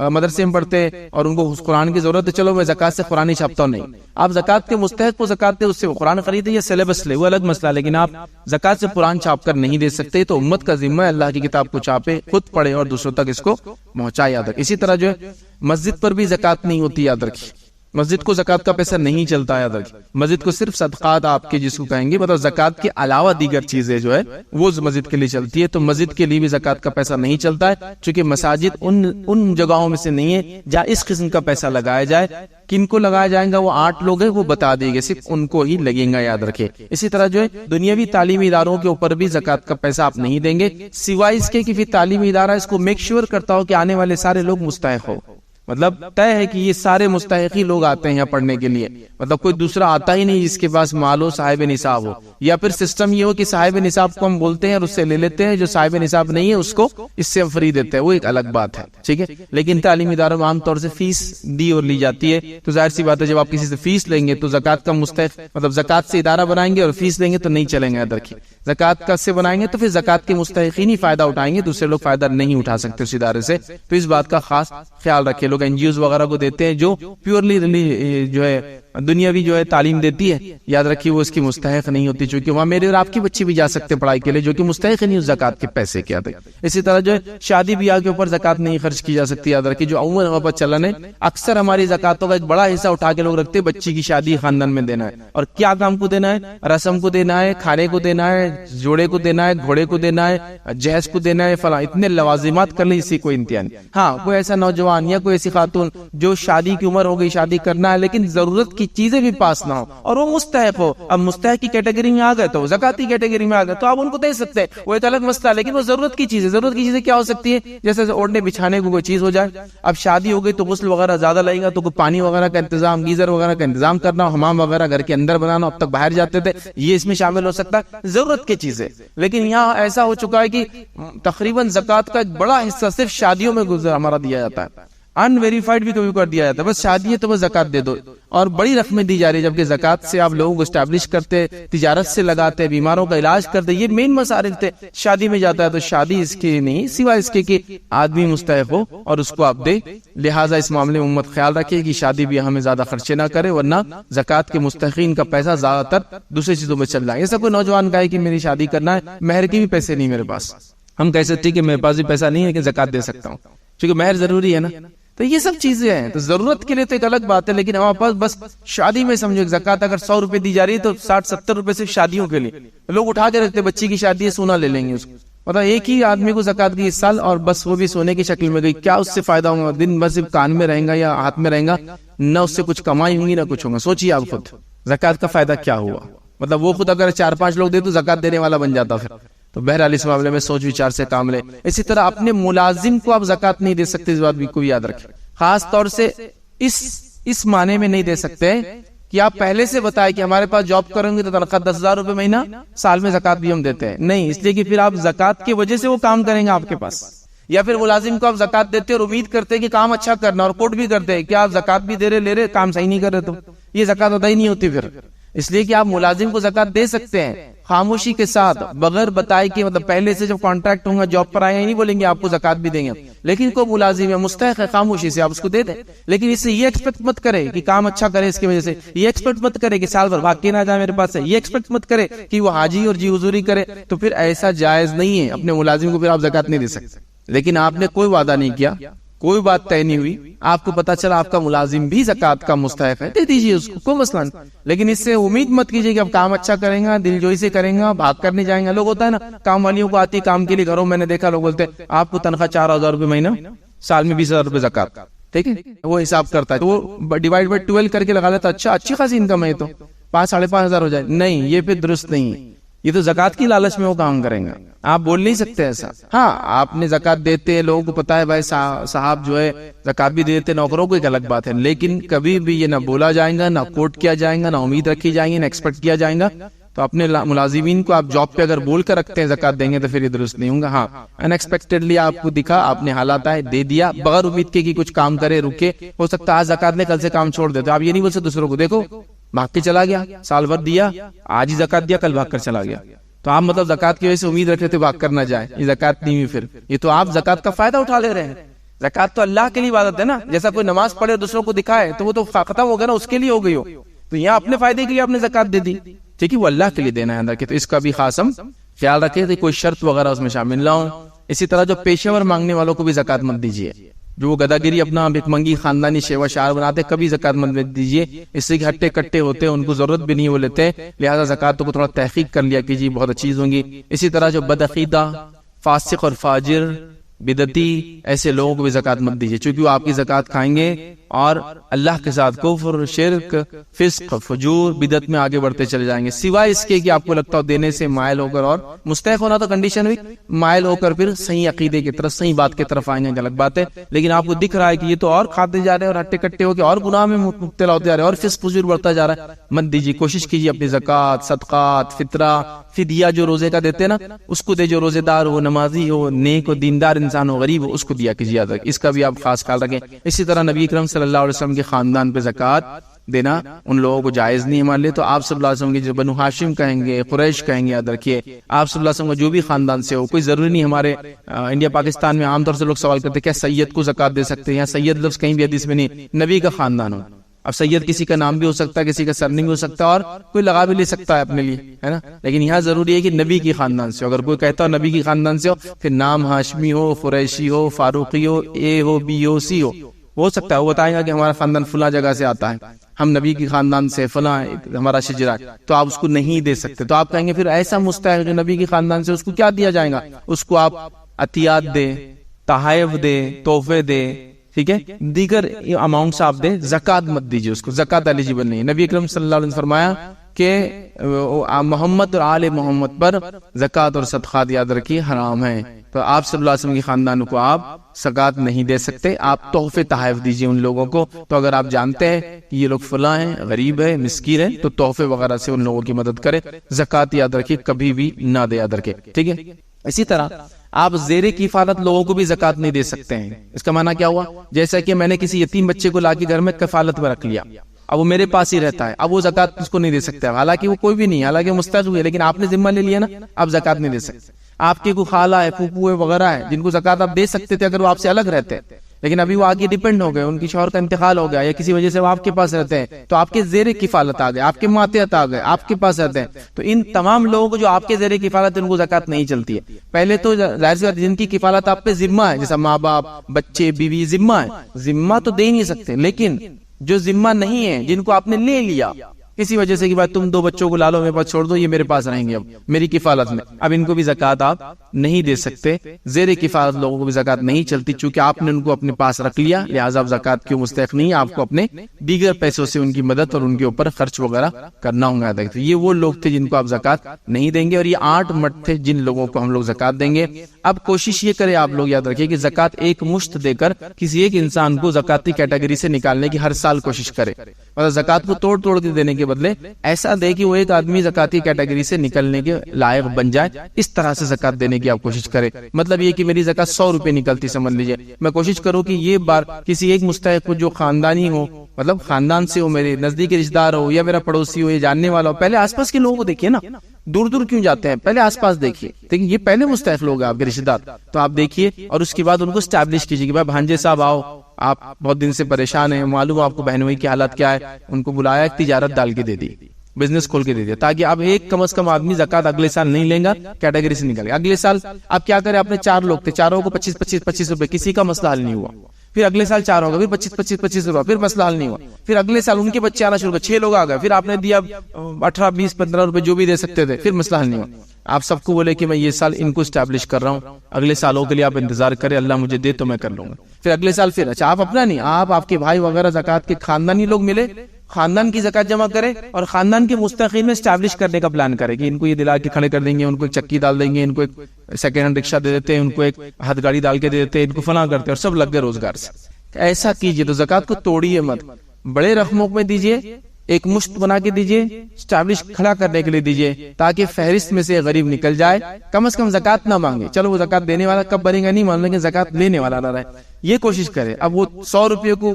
مدرسے میں پڑھتے اور ان کو قرآن کی ضرورت ہے، چلو میں زکات سے قرآن ہی چھاپتا ہوں، نہیں، آپ زکات کے مستحق کو زکات دے، اس سے وہ قرآن خریدے یا سلیبس لے، وہ الگ مسئلہ. لیکن آپ زکات سے قرآن چھاپ کر نہیں دے سکتے، تو امت کا ذمہ ہے اللہ کی کتاب کو چھاپے، خود پڑھے اور دوسروں تک اس کو پہنچائے، یاد رکھیں. اسی طرح جو ہے مسجد پر بھی زکات نہیں ہوتی، یاد رکھیے، مسجد کو زکات کا پیسہ نہیں چلتا، یاد رکھیں. مسجد کو صرف صدقات آپ کے جس کو کہیں گے، مطلب زکات کے علاوہ دیگر چیزیں جو ہے وہ مسجد کے لیے چلتی ہے. تو مسجد کے لیے بھی زکات کا پیسہ نہیں چلتا ہے، چونکہ مساجد ان جگہوں میں سے نہیں ہے جہاں اس قسم کا پیسہ لگایا جائے. کن کو لگایا جائے گا وہ 8 لوگ ہیں، وہ بتا دیے گے، صرف ان کو ہی لگیں گا، یاد رکھے. اسی طرح جو ہے دنیاوی تعلیمی اداروں کے اوپر بھی زکات کا پیسہ آپ نہیں دیں گے، سوائے اس کے کہ پھر تعلیمی ادارہ اس کو میک شیور کرتا ہو کہ آنے والے سارے لوگ مستحق ہو. مطلب طے ہے کہ یہ سارے مستحقی لوگ آتے ہیں یہاں پڑھنے کے لیے، مطلب کوئی دوسرا آتا ہی نہیں جس کے پاس مال ہو، صاحب نصاب ہو. یا پھر سسٹم یہ ہو کہ صاحب نصاب کو ہم بولتے ہیں اور اس سے لے لیتے ہیں، جو صاحب نصاب نہیں ہے اس کو اس سے ہم فری دیتے ہیں، وہ ایک الگ بات ہے، ٹھیک ہے. لیکن تعلیمی اداروں میں عام طور سے فیس دی اور لی جاتی ہے، تو ظاہر سی بات ہے جب آپ کسی سے فیس لیں گے تو زکات کا مستحق مطلب زکات سے ادارہ بنائیں گے اور فیس لیں گے تو نہیں چلیں گے. یاد رکھیے زکات کا سے بنائیں گے تو پھر زکات کے مستحقین ہی فائدہ اٹھائیں گے، دوسرے لوگ فائدہ نہیں اٹھا سکتے اس ادارے سے. تو اس بات کا خاص خیال رکھیں. لوگ NGOs وغیرہ کو دیتے ہیں جو پیورلی جو ہے دنیاوی جو ہے تعلیم دیتی ہے، یاد رکھیے وہ اس کی مستحق نہیں ہوتی، چونکہ وہاں میرے اور آپ کی بچے بھی جا سکتے ہیں پڑھائی کے لیے جو کہ مستحق نہیں اس زکات کے پیسے کے آتے۔ اسی طرح جو ہے شادی بیاہ کے اوپر زکات نہیں خرچ کی جا سکتی، یاد رکھیے جو عموماً ہمارے پاس چلن ہے، اکثر ہماری زکاتوں کا ایک بڑا حصہ اٹھا کے لوگ رکھتے ہیں بچی کی شادی خاندان میں دینا ہے، اور کیا کام کو دینا ہے؟ رسم کو دینا ہے، کھانے کو دینا ہے، جوڑے کو دینا ہے، گھوڑے کو دینا ہے، جہیز کو دینا ہے، فلاں اتنے لوازمات کر لیں، اسی کوئی امتحان۔ ہاں کوئی ایسا نوجوان یا کوئی ایسی خاتون جو شادی کی عمر ہو گئی، شادی کرنا ہے لیکن ضرورت کی چیزیں بھی پاس نہ ہو اور وہ مستحق ہو، اب مستحق کی کیٹیگری میں آ گئے تو زکاتی کیٹیگری میں آ گئے تو آپ ان کو دے سکتے ہیں، وہ ایک الگ مسئلہ ہے، لیکن وہ ضرورت کی چیزیں، ضرورت کی چیزیں کیا ہو سکتی ہے؟ جیسے اوڑھنے بچھانے کو کوئی چیز ہو جائے، اب شادی ہو گئی تو غسل وغیرہ زیادہ لگے گا تو کوئی پانی وغیرہ کا انتظام، گیزر وغیرہ کا انتظام کرنا، حمام وغیرہ گھر کے اندر بنانا، اب تک باہر جاتے تھے، یہ اس میں شامل ہو سکتا ہے، ضرورت کی چیزیں۔ لیکن یہاں ایسا ہو چکا ہے کہ تقریباً زکات کا ایک بڑا حصہ صرف شادیوں میں ہمارا دیا جاتا ہے، ان ویریفائڈ بھی کبھی کر دیا جاتا ہے، بس شادی ہے تو بس زکات دے دو، اور بڑی رقمیں دی جا رہی ہے، جبکہ زکات سے آپ لوگوں کو اسٹیبلش کرتے، تجارت سے لگاتے، بیماروں کا علاج کرتے، یہ مین مصارف تھے۔ شادی میں جاتا ہے تو شادی اس کی نہیں، سوائے اس کے کہ آدمی مستحق ہو اور اس کو آپ دے، لہٰذا اس معاملے میں امت خیال رکھے کہ شادی بھی ہمیں زیادہ خرچے نہ کرے، ورنہ زکات کے مستحقین کا پیسہ زیادہ تر دوسری چیزوں میں چل رہا ہے۔ ایسا کوئی نوجوان کہے کہ میری شادی کرنا ہے، مہر کے بھی پیسے نہیں میرے پاس، ہم کہہ سکتے کہ میرے پاس بھی پیسہ نہیں ہے لیکن زکات دے سکتا ہوں، کیونکہ مہر ضروری ہے نا۔ تو یہ سب چیزیں ہیں، تو ضرورت کے لیے تو ایک الگ بات ہے، لیکن ہمارے پاس بس شادی میں سمجھو زکات اگر 100 روپے دی جا رہی ہے تو 60-70 روپے صرف شادیوں کے لیے لوگ اٹھا کے رکھتے، بچی کی شادی ہے سونا لے لیں گے اس کو، مطلب ایک ہی آدمی کو زکات کی اس سال اور بس وہ بھی سونے کی شکل میں گئی، کیا اس سے فائدہ ہوگا؟ دن بس صرف کان میں رہیں گا یا ہاتھ میں رہیں گا، نہ اس سے کچھ کمائی ہوگی نہ کچھ ہوگا۔ سوچیے آپ خود زکات کا فائدہ کیا ہوا، مطلب وہ خود اگر 4-5 لوگ دے تو زکات دینے والا بن جاتا پھر۔ تو بہرحال اس معاملے میں سوچ وچار سے کام لے۔ اسی طرح اپنے ملازم کو آپ زکات نہیں دے سکتے، اس بات بھی کوئی یاد رکھے، خاص طور سے اس معنی میں نہیں دے سکتے کہ آپ پہلے سے بتائیں کہ ہمارے پاس جاب کریں گے تو تنخواہ 10,000 روپے مہینہ، سال میں زکات بھی ہم دیتے ہیں، نہیں، اس لیے کہ پھر آپ زکات کی وجہ سے وہ کام کریں گے آپ کے پاس، یا پھر ملازم کو آپ زکات دیتے اور امید کرتے کہ کام اچھا کرنا، اور کوٹ بھی کرتے کہ آپ زکات بھی دے رہے لے رہے کام صحیح نہیں کر رہے، تو یہ زکات ادا ہی نہیں ہوتی پھر۔ اس لیے کہ آپ ملازم کو زکات دے سکتے ہیں خاموشی کے ساتھ، بغیر بتائے کہ مطلب پہلے سے جب کانٹریکٹ ہوگا جاب پر آئے نہیں بولیں گے آپ کو زکات بھی دیں گے، لیکن کوئی ملازم ہے مستحق ہے، خاموشی سے آپ اس کو دے دیں، لیکن اس سے یہ ایکسپیکٹ مت کرے کہ کام اچھا کرے اس کی وجہ سے، یہ ایکسپیکٹ مت کرے کہ سال بھر بھاگ کے نہ جائے میرے پاس سے، یہ ایکسپیکٹ مت کرے کہ وہ حاجی اور جی حضوری کرے، تو پھر ایسا جائز نہیں ہے، اپنے ملازم کو پھر آپ زکات نہیں دے سکتے۔ لیکن آپ نے کوئی وعدہ نہیں کیا، کوئی بات طے نہیں ہوئی، آپ کو پتا چلا آپ کا ملازم بھی زکات کا مستحق ہے، دے دیجیے اس کو، کوئی مسئلہ نہیں، لیکن اس سے امید مت کیجیے کہ اب کام اچھا کریں گا، دل جوئی سے کریں گا، بھاگ کرنے جائیں گے۔ لوگ ہوتا ہے نا کام والیوں کو آتی کام کے لیے گھروں میں نے دیکھا، لوگ بولتے ہیں آپ کو تنخواہ 4,000 روپے مہینہ، سال میں 20,000 روپے زکات، ٹھیک ہے، وہ حساب کرتا ہے تو وہ ڈیوائڈ بائی 12 کر کے لگا لیتا، اچھا اچھی خاصی انکم ہے تو 5,000-5,500 ہو جائے، نہیں، یہ پھر درست نہیں ہے، یہ تو زکات کی لالچ میں وہ کام کریں گا، آپ بول نہیں سکتے ایسا۔ ہاں آپ نے زکات دیتے، لوگوں کو پتا ہے بھائی صاحب جو ہے زکات بھی دیتے، نوکروں کو ایک الگ بات ہے، لیکن کبھی بھی یہ نہ بولا جائے گا، نہ کوٹ کیا جائے گا، نہ امید رکھی جائے گی، نہ ایکسپیکٹ کیا جائے گا۔ تو اپنے ملازمین کو آپ جاب پہ اگر بول کر رکھتے ہیں زکات دیں گے تو پھر یہ درست نہیں ہوگا۔ ہاں ان ایکسپیکٹڈلی آپ کو دکھا، آپ نے حالات آئے دے دیا، بغیر امید کے کہ کچھ کام کرے، رکے، ہو سکتا ہے آج زکات لے کل سے کام چھوڑ دیتے، آپ یہ نہیں بول سکتے دوسروں کو دیکھو بھاگ کے چلا گیا، سال بھر دیا، آج ہی زکات دیا، کل بھاگ کر چلا گیا، تو آپ مطلب زکات کی وجہ سے امید رکھتے تھے بھاگ کر نہ جائے، یہ زکات نہیں ہوئی، پھر یہ تو آپ زکات کا فائدہ اٹھا لے رہے ہیں۔ زکات تو اللہ کے لیے عبادت ہے نا، جیسا کوئی نماز پڑھے اور دوسروں کو دکھائے تو وہ تو ختم ہو گیا نا، اس کے لیے ہو گئی ہو، تو یہاں اپنے فائدے کے لیے آپ نے زکات دے دی، ٹھیک ہے، وہ اللہ کے لیے دینا ہے اندر کے، تو اس کا بھی خاص ہم خیال رکھے کہ کوئی شرط وغیرہ اس میں شامل نہ ہو۔ اسی طرح جو پیشے ور مانگنے والوں کو بھی زکات مت دیجیے، جو وہ گداگری اپنا بھکمنگی خاندانی شیوا شعار بناتے، کبھی زکات مت دیجیے، اس سے کہ ہٹے کٹے ہوتے ہیں، ان کو ضرورت بھی نہیں وہ لیتے، لہذا زکات کو تھوڑا تحقیق کر لیا کیجیے، بہت اچھی چیز ہوں گی۔ اسی طرح جو بدعقیدہ، فاسق اور فاجر، بدعتی، ایسے لوگوں کو بھی زکات مت دیجیے، چونکہ وہ آپ کی زکات کھائیں گے اور اللہ کے ساتھ کفر، شرک، فسق، فجور، بدعت میں آگے بڑھتے چلے جائیں گے، سوائے اس کے کہ آپ کو لگتا ہو دینے سے مائل ہو کر، اور مستحق ہونا تو کنڈیشن ہوئی، مائل ہو کر پھر صحیح عقیدے کی طرف، صحیح بات کی طرف آئیں گے، الگ بات ہے، لیکن آپ کو دکھ رہا ہے کہ یہ تو اور کھاتے جا رہے ہیں اور ہٹے کٹے ہو کے اور گناہ میں مبتلا ہوتے جا رہے ہیں اور فسق فجور بڑھتا جا رہا ہے، مت دیجیے، کوشش کیجیے اپنی زکات، صدقات، فطرہ، فدیہ جو روزے کا دیتے نا اس کو دے، جو روزے دار ہو، نمازی ہو، نیک ہو، دیندار انسان ہو، غریب ہو، اس کو دیا کیجیے، اس کا بھی آپ خاص خیال رکھیں۔ اسی طرح نبی اکرم صلی اللہ علیہ وسلم کے خاندان پہ زکات دینا ان لوگوں کو جائز نہیں ہمارے لیے، تو آپ صلی اللہ علیہ وسلم کے جو بنو ہاشم کہیں گے، قریش کہیں گے، یاد رکھیے آپ صلی اللہ علیہ وسلم کا جو بھی خاندان سے ہو، کوئی ضروری نہیں، ہمارے انڈیا پاکستان میں عام طور سے لوگ سوال کرتے ہیں کیا سید کو زکات دے سکتے ہیں، یا سید لفظ کہیں بھی حدیث میں نہیں، نبی کا خاندان ہو، اب سید کسی کا نام بھی ہو سکتا ہے, کسی کا سرنیم بھی ہو سکتا ہے, اور کوئی لگا بھی لے سکتا ہے اپنے لیے, ہے نا, لیکن یہاں ضروری ہے کہ نبی کی خاندان سے ہو. اگر کوئی کہتا ہو نبی کی خاندان سے ہو, پھر نام ہاشمی ہو, قریشی ہو, فاروقی ہو, اے ہو, بی ہو, سی ہو سکتا ہے وہ بتائے گا کہ ہمارا خاندان فلاں جگہ سے آتا ہے, ہم نبی کی خاندان سے فلاں ہمارا شجرہ, تو آپ اس کو نہیں دے سکتے. تو آپ کہیں گے پھر ایسا مستحق جو نبی کی خاندان سے, اس کو کیا دیا جائے گا؟ اس کو آپ عطیات دے, تحائف دے, تحفے دے, ٹھیک ہے, دیگر اماؤنٹس آپ دے, زکات مت دیجیے اس کو, زکات ایلیجیبل نہیں ہے. نبی اکرم صلی اللہ علیہ وسلم نے فرمایا کہ محمد اور آل محمد پر زکات اور صدقات یاد رکھیے حرام ہے. تو آپ صلی اللہ علیہ وسلم کی خاندان کو آپ زکات نہیں دے سکتے, آپ تحفے تحائف دیجیے ان لوگوں کو. تو اگر آپ جانتے ہیں کہ یہ لوگ فلاں ہیں, غریب ہے, مسکین ہے, تو تحفے وغیرہ سے ان لوگوں کی مدد کرے. زکات یاد رکھیے کبھی بھی نہ دے, یاد رکھے, ٹھیک ہے. اسی طرح آپ زیر کفالت لوگوں کو بھی زکات نہیں دے سکتے ہیں. اس کا معنی کیا ہوا؟ جیسا کہ میں نے کسی یتیم بچے کو لا کے گھر میں کفالت میں رکھ لیا, اب وہ میرے پاس ہی رہتا ہے, اب وہ زکات اس کو نہیں دے سکتے, حالانکہ وہ کوئی بھی نہیں, حالانکہ مستحق ہوئے, لیکن آپ نے ذمہ لے لیا نا, آپ زکات نہیں دے سکتے. آپ کے کوئی خالہ ہے, پھوپھو ہے وغیرہ ہے, جن کو زکات آپ دے سکتے تھے اگر وہ آپ سے الگ رہتے, لیکن ابھی وہ آگے ڈیپینڈ ہو گئے, ان کی شوہر کا انتقال ہو گیا یا کسی وجہ سے وہ آپ کے پاس رہتے ہیں, تو آپ کے زیر کفالت آ گئے, آپ کے ماتحت آ گئے, آپ کے پاس رہتے ہیں. تو ان تمام لوگوں کو جو آپ کے زیر کفالت ان کو زکات نہیں چلتی ہے. پہلے تو ظاہر سی بات جن کی کفالت آپ پہ ذمہ ہے, جیسا ماں باپ, بچے, بیوی, ذمہ ہے, ذمہ تو دے ہی نہیں سکتے. لیکن جو ذمہ نہیں ہے, جن کو آپ نے لے لیا کسی وجہ سے کہ بھائی تم 2 بچوں کو لالو میرے پاس چھوڑ دو, یہ میرے پاس رہیں گے اب میری کفالت میں, اب ان کو بھی زکات آپ نہیں دے سکتے. زیر کفالت لوگوں کو بھی زکات نہیں چلتی, چونکہ آپ نے ان کو اپنے پاس رکھ لیا, لہٰذا آپ زکات کیوں مستحق نہیں, آپ کو اپنے دیگر پیسوں سے ان کی مدد اور ان کے اوپر خرچ وغیرہ کرنا ہوگا. تو یہ وہ لوگ تھے جن کو آپ زکات نہیں دیں گے, اور یہ 8 مٹ تھے جن لوگوں کو ہم لوگ زکات دیں گے. اب کوشش یہ کرے آپ لوگ یاد رکھیں کہ زکات ایک مشت دے کر کسی ایک انسان کو زکاتی کیٹیگری سے نکالنے کی ہر سال کوشش کرے, مطلب زکات کو توڑ توڑ کے دینے کے بدلے ایسا دے کہ وہ ایک آدمی زکاتی کیٹیگری سے نکلنے کے لائق بن جائے. اس طرح سے زکات دینے کی آپ کوشش کریں. مطلب یہ کہ میری زکات 100 روپے نکلتی, سمجھ لیجئے, میں کوشش کروں کہ یہ بار کسی ایک مستحق کو جو خاندانی ہو, مطلب خاندان سے ہو, میرے نزدیکی رشتہ دار ہو, یا میرا پڑوسی ہو, یا جاننے والا ہو. پہلے آس پاس کے لوگوں کو دیکھیے نا, دور دور کیوں جاتے ہیں, پہلے آس پاس دیکھیے, دیکھیں یہ پہلے مستحق لوگ ہیں آپ کے رشتہ دار, تو آپ دیکھیے اور اس کے بعد ان کو اسٹیبلش کیجیے کہ بھائی بھانجے صاحب آؤ, آپ بہت دن سے پریشان ہیں, معلوم آپ کو بہن بھائی کی حالت کیا ہے, ان کو بلایا, ایک تجارت ڈال کے دے دی, بزنس کھول کے دے دیا, تاکہ اب ایک کم از کم آدمی زکات اگلے سال نہیں لیں گا, کیٹیگری سے نکل گا. اگلے سال آپ کیا کریں, آپ نے 4 لوگ تھے, چاروں کو 25-25 روپے, کسی کا مسئلہ حل نہیں ہوا. پھر اگلے سال 4 ہوگا, پھر 25-25 روپے, پھر مسئلہ حل نہیں ہوا. پھر اگلے سال ان کے بچے آنا شروع ہو گئے, 6 لوگ آ گئے, پھر آپ نے دیا 18-20-15 روپے جو بھی دے سکتے تھے, پھر مسئلہ حل نہیں ہوا. آپ سب کو بولے کہ میں یہ سال ان کو اسٹیبلش کر رہا ہوں, اگلے سالوں کے لیے آپ انتظار کریں, اللہ مجھے دے تو میں کر لوں گا. پھر اگلے سال پھر, اچھا آپ اپنا نہیں, آپ کے بھائی وغیرہ زکات کے خاندانی لوگ ملے, خاندان کی زکات جمع کرے اور خاندان کے مستحقین میں اسٹیبلش کرنے کا پلان کرے کہ ان کو یہ دلا کے کھڑے کر دیں گے, ان کو ایک چکی ڈال دیں گے, ان کو ایک سیکنڈ ہینڈ رکشہ دے دیتے ہیں, ان کو ایک ہاتھ گاڑی ڈال کے دے دیتے ہیں, ان کو فلاں کرتے ہیں, اور سب لگ گئے روزگار سے. ایسا کیجئے. تو زکات کو توڑیے مت, بڑے رقموں میں دیجئے, ایک مشت بنا کے دیجئے, اسٹیبلش کھڑا کرنے کے لیے دیجئے, تاکہ فہرست میں سے غریب نکل جائے. کم از کم زکات نہ مانگے, چلو وہ زکات دینے والا کب بنے گا نہیں مان, لیکن زکات لینے والا نہ رہے, یہ کوشش کرے. اب وہ 100 روپے کو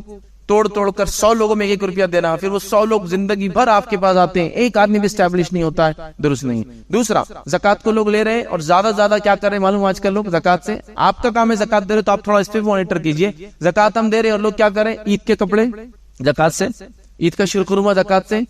توڑ توڑ کر 100 لوگوں میں 1 روپیہ دینا, پھر وہ 100 لوگ زندگی بھر آپ کے پاس آتے ہیں, ایک آدمی بھی اسٹیبلش نہیں ہوتا ہے, درست نہیں. دوسرا, زکات کو لوگ لے رہے اور زیادہ زیادہ کیا کر رہے ہیں معلوم, آج کل لوگ زکات سے, آپ کا کام ہے زکات دے رہے تو آپ تھوڑا اس پہ مانیٹر کیجئے. زکات ہم دے رہے اور لوگ کیا کر رہے ہیں, عید کے کپڑے زکات سے, عید کا شیرخرما زکات سے,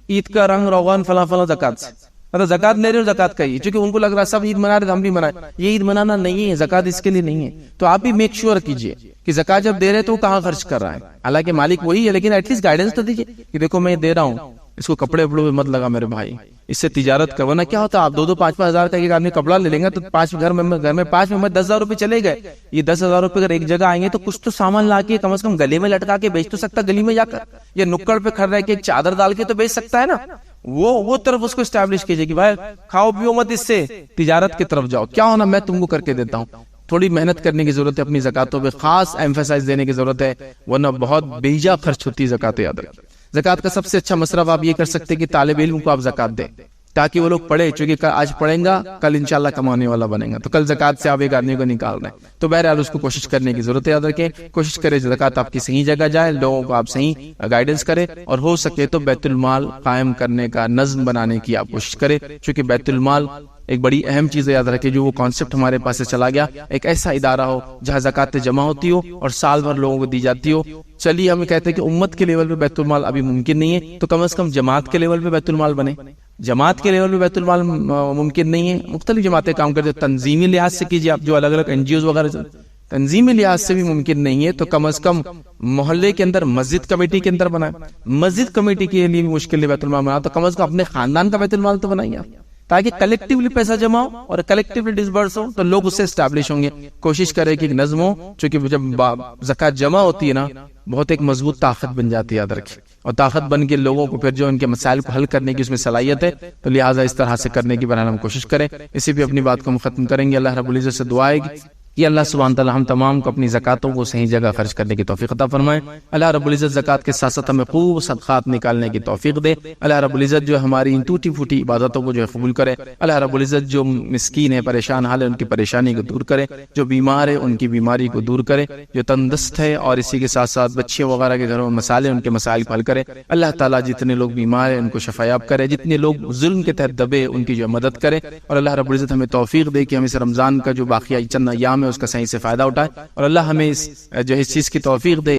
عید کا رنگ روغن فلاں فلاں زکات سے, مطلب زکات لے رہے اور زکات کا ہی, چونکہ ان کو لگ رہا ہے سب عید منا رہے تو ہم بھی منائیں. یہ عید منانا نہیں ہے, زکات اس کے لیے نہیں ہے. تو آپ بھی میک شیور کیجئے کہ زکات جب دے رہے تو کہاں خرچ کر رہا ہے, حالانکہ مالک وہی ہے, لیکن ایٹ لیسٹ گائیڈنس تو دیجئے کہ دیکھو میں دے رہا ہوں, اس کو کپڑے وپڑوں پہ مت لگا میرے بھائی, اس سے تجارت کرو. نا کیا ہوتا ہے, آپ 2-5 ہزار کا ایک آدمی کپڑا لے لیں گے تو 5 گھر میں 5 میں 10,000 روپے چلے گئے. یہ 10,000 روپے اگر ایک جگہ آئیں گے تو کچھ تو سامان لا کے کم از کم گلے میں لٹکا کے بیچ تو سکتا, گلی میں جا کر, یا نکڑ پہ کھڑ رہ کے ایک چادر ڈال کے تو بیچ سکتا ہے نا. وہ طرف اس کو اسٹیبلش کیجئے کہ بھائی کھاؤ پیو مت, اس سے تجارت کی طرف جاؤ. کیا ہونا, میں تم کو کر کے دیتا ہوں. تھوڑی محنت کرنے کی ضرورت ہے, اپنی زکاتوں پہ خاص ایمفیسائز دینے کی ضرورت ہے, ورنہ بہت بیجا خرچ ہوتی ہے زکات. یاد رکھیں, زکات کا سب سے اچھا مصرف آپ یہ کر سکتے کہ طالب علم کو آپ زکات دیں. تاکہ وہ لوگ پڑھے، چونکہ آج پڑھیں گا کل انشاءاللہ کمانے والا بنے گا، تو کل زکوٰۃ سے آپ ایک آدمی کو نکال رہے ہیں، تو بہرحال اس کو کوشش کرنے کی ضرورت ہے۔ یاد رکھیں، کوشش کرے زکوٰۃ آپ کی صحیح جگہ جائے، لوگوں کو آپ صحیح گائیڈنس کرے، اور ہو سکے تو بیت المال قائم کرنے کا، نظم بنانے کی آپ کوشش کرے، چونکہ بیت المال ایک بڑی اہم چیز ہے۔ یاد رکھیں، جو وہ کانسیپٹ ہمارے پاس سے چلا گیا، ایک ایسا ادارہ ہو جہاں زکوٰۃ جمع ہوتی ہو اور سال بھر لوگوں کو دی جاتی ہو۔ چلیے ہم کہتے ہیں کہ امت کے لیول پہ بیت المال ابھی ممکن نہیں ہے، تو کم از کم جماعت کے لیول پہ بیت المال بنے۔ جماعت کے لیول پہ بیت المال ممکن نہیں ہے، مختلف جماعتیں کام کرتے ہیں، تنظیمی لحاظ سے کیجیے آپ، جو الگ الگ NGOs وغیرہ تنظیمی لحاظ سے بھی ممکن نہیں ہے، تو کم از کم محلے کے اندر مسجد کمیٹی کے اندر بنائے۔ مسجد کمیٹی کے لیے بھی مشکل ہے بیت المال بنا، تو کم از کم اپنے خاندان کا بیت المال تو بنائیے آپ، تاکہ کلیکٹیولی پیسہ جمع ہو اور کلیکٹیولی ڈسبرس ہو، تو لوگ اس سے اسٹیبلش ہوں گے۔ کوشش کرے کہ ایک نظم ہو، چونکہ جب زکوٰۃ جمع ہوتی ہے نا، بہت ایک مضبوط طاقت بن جاتی ہے، یاد رکھیں، اور طاقت بن کے لوگوں کو پھر جو ان کے مسائل کو حل کرنے کی اس میں صلاحیت ہے، تو لہٰذا اس طرح سے کرنے کی بہرحال ہم کوشش کریں۔ اسی پہ اپنی بات کو ہم ختم کریں گے۔ اللہ رب العزت سے دعا ہے کہ اللہ سبحانہ تعالی ہم تمام کو اپنی زکاتوں کو صحیح جگہ خرچ کرنے کی توفیق عطا فرمائے۔ اللہ رب العزت زکات کے ساتھ ساتھ ہمیں خوب صدقات نکالنے کی توفیق دے۔ اللہ رب العزت جو ہماری ان ٹوٹی پھوٹی عبادتوں کو جو ہے قبول کرے۔ اللہ رب العزت جو مسکین ہے، پریشان حال ہے، ان کی پریشانی کو دور کرے، جو بیمار ہے ان کی بیماری کو دور کرے، جو تندرست ہے اور اسی کے ساتھ ساتھ بچے وغیرہ کے گھروں میں مسائل ہیں ان کے مسائل کو حل کرے۔ اللہ تعالیٰ جتنے لوگ بیمار ہیں ان کو شفا یاب کرے، جتنے لوگ ظلم کے تحت دبے ان کی جو مدد کرے، اور اللہ رب العزت ہمیں توفیق دے کہ ہم اس رمضان کا جو باقی چند ایام ہے اس کا صحیح سے فائدہ اٹھائے، اور اللہ ہمیں اس چیز کی توفیق دے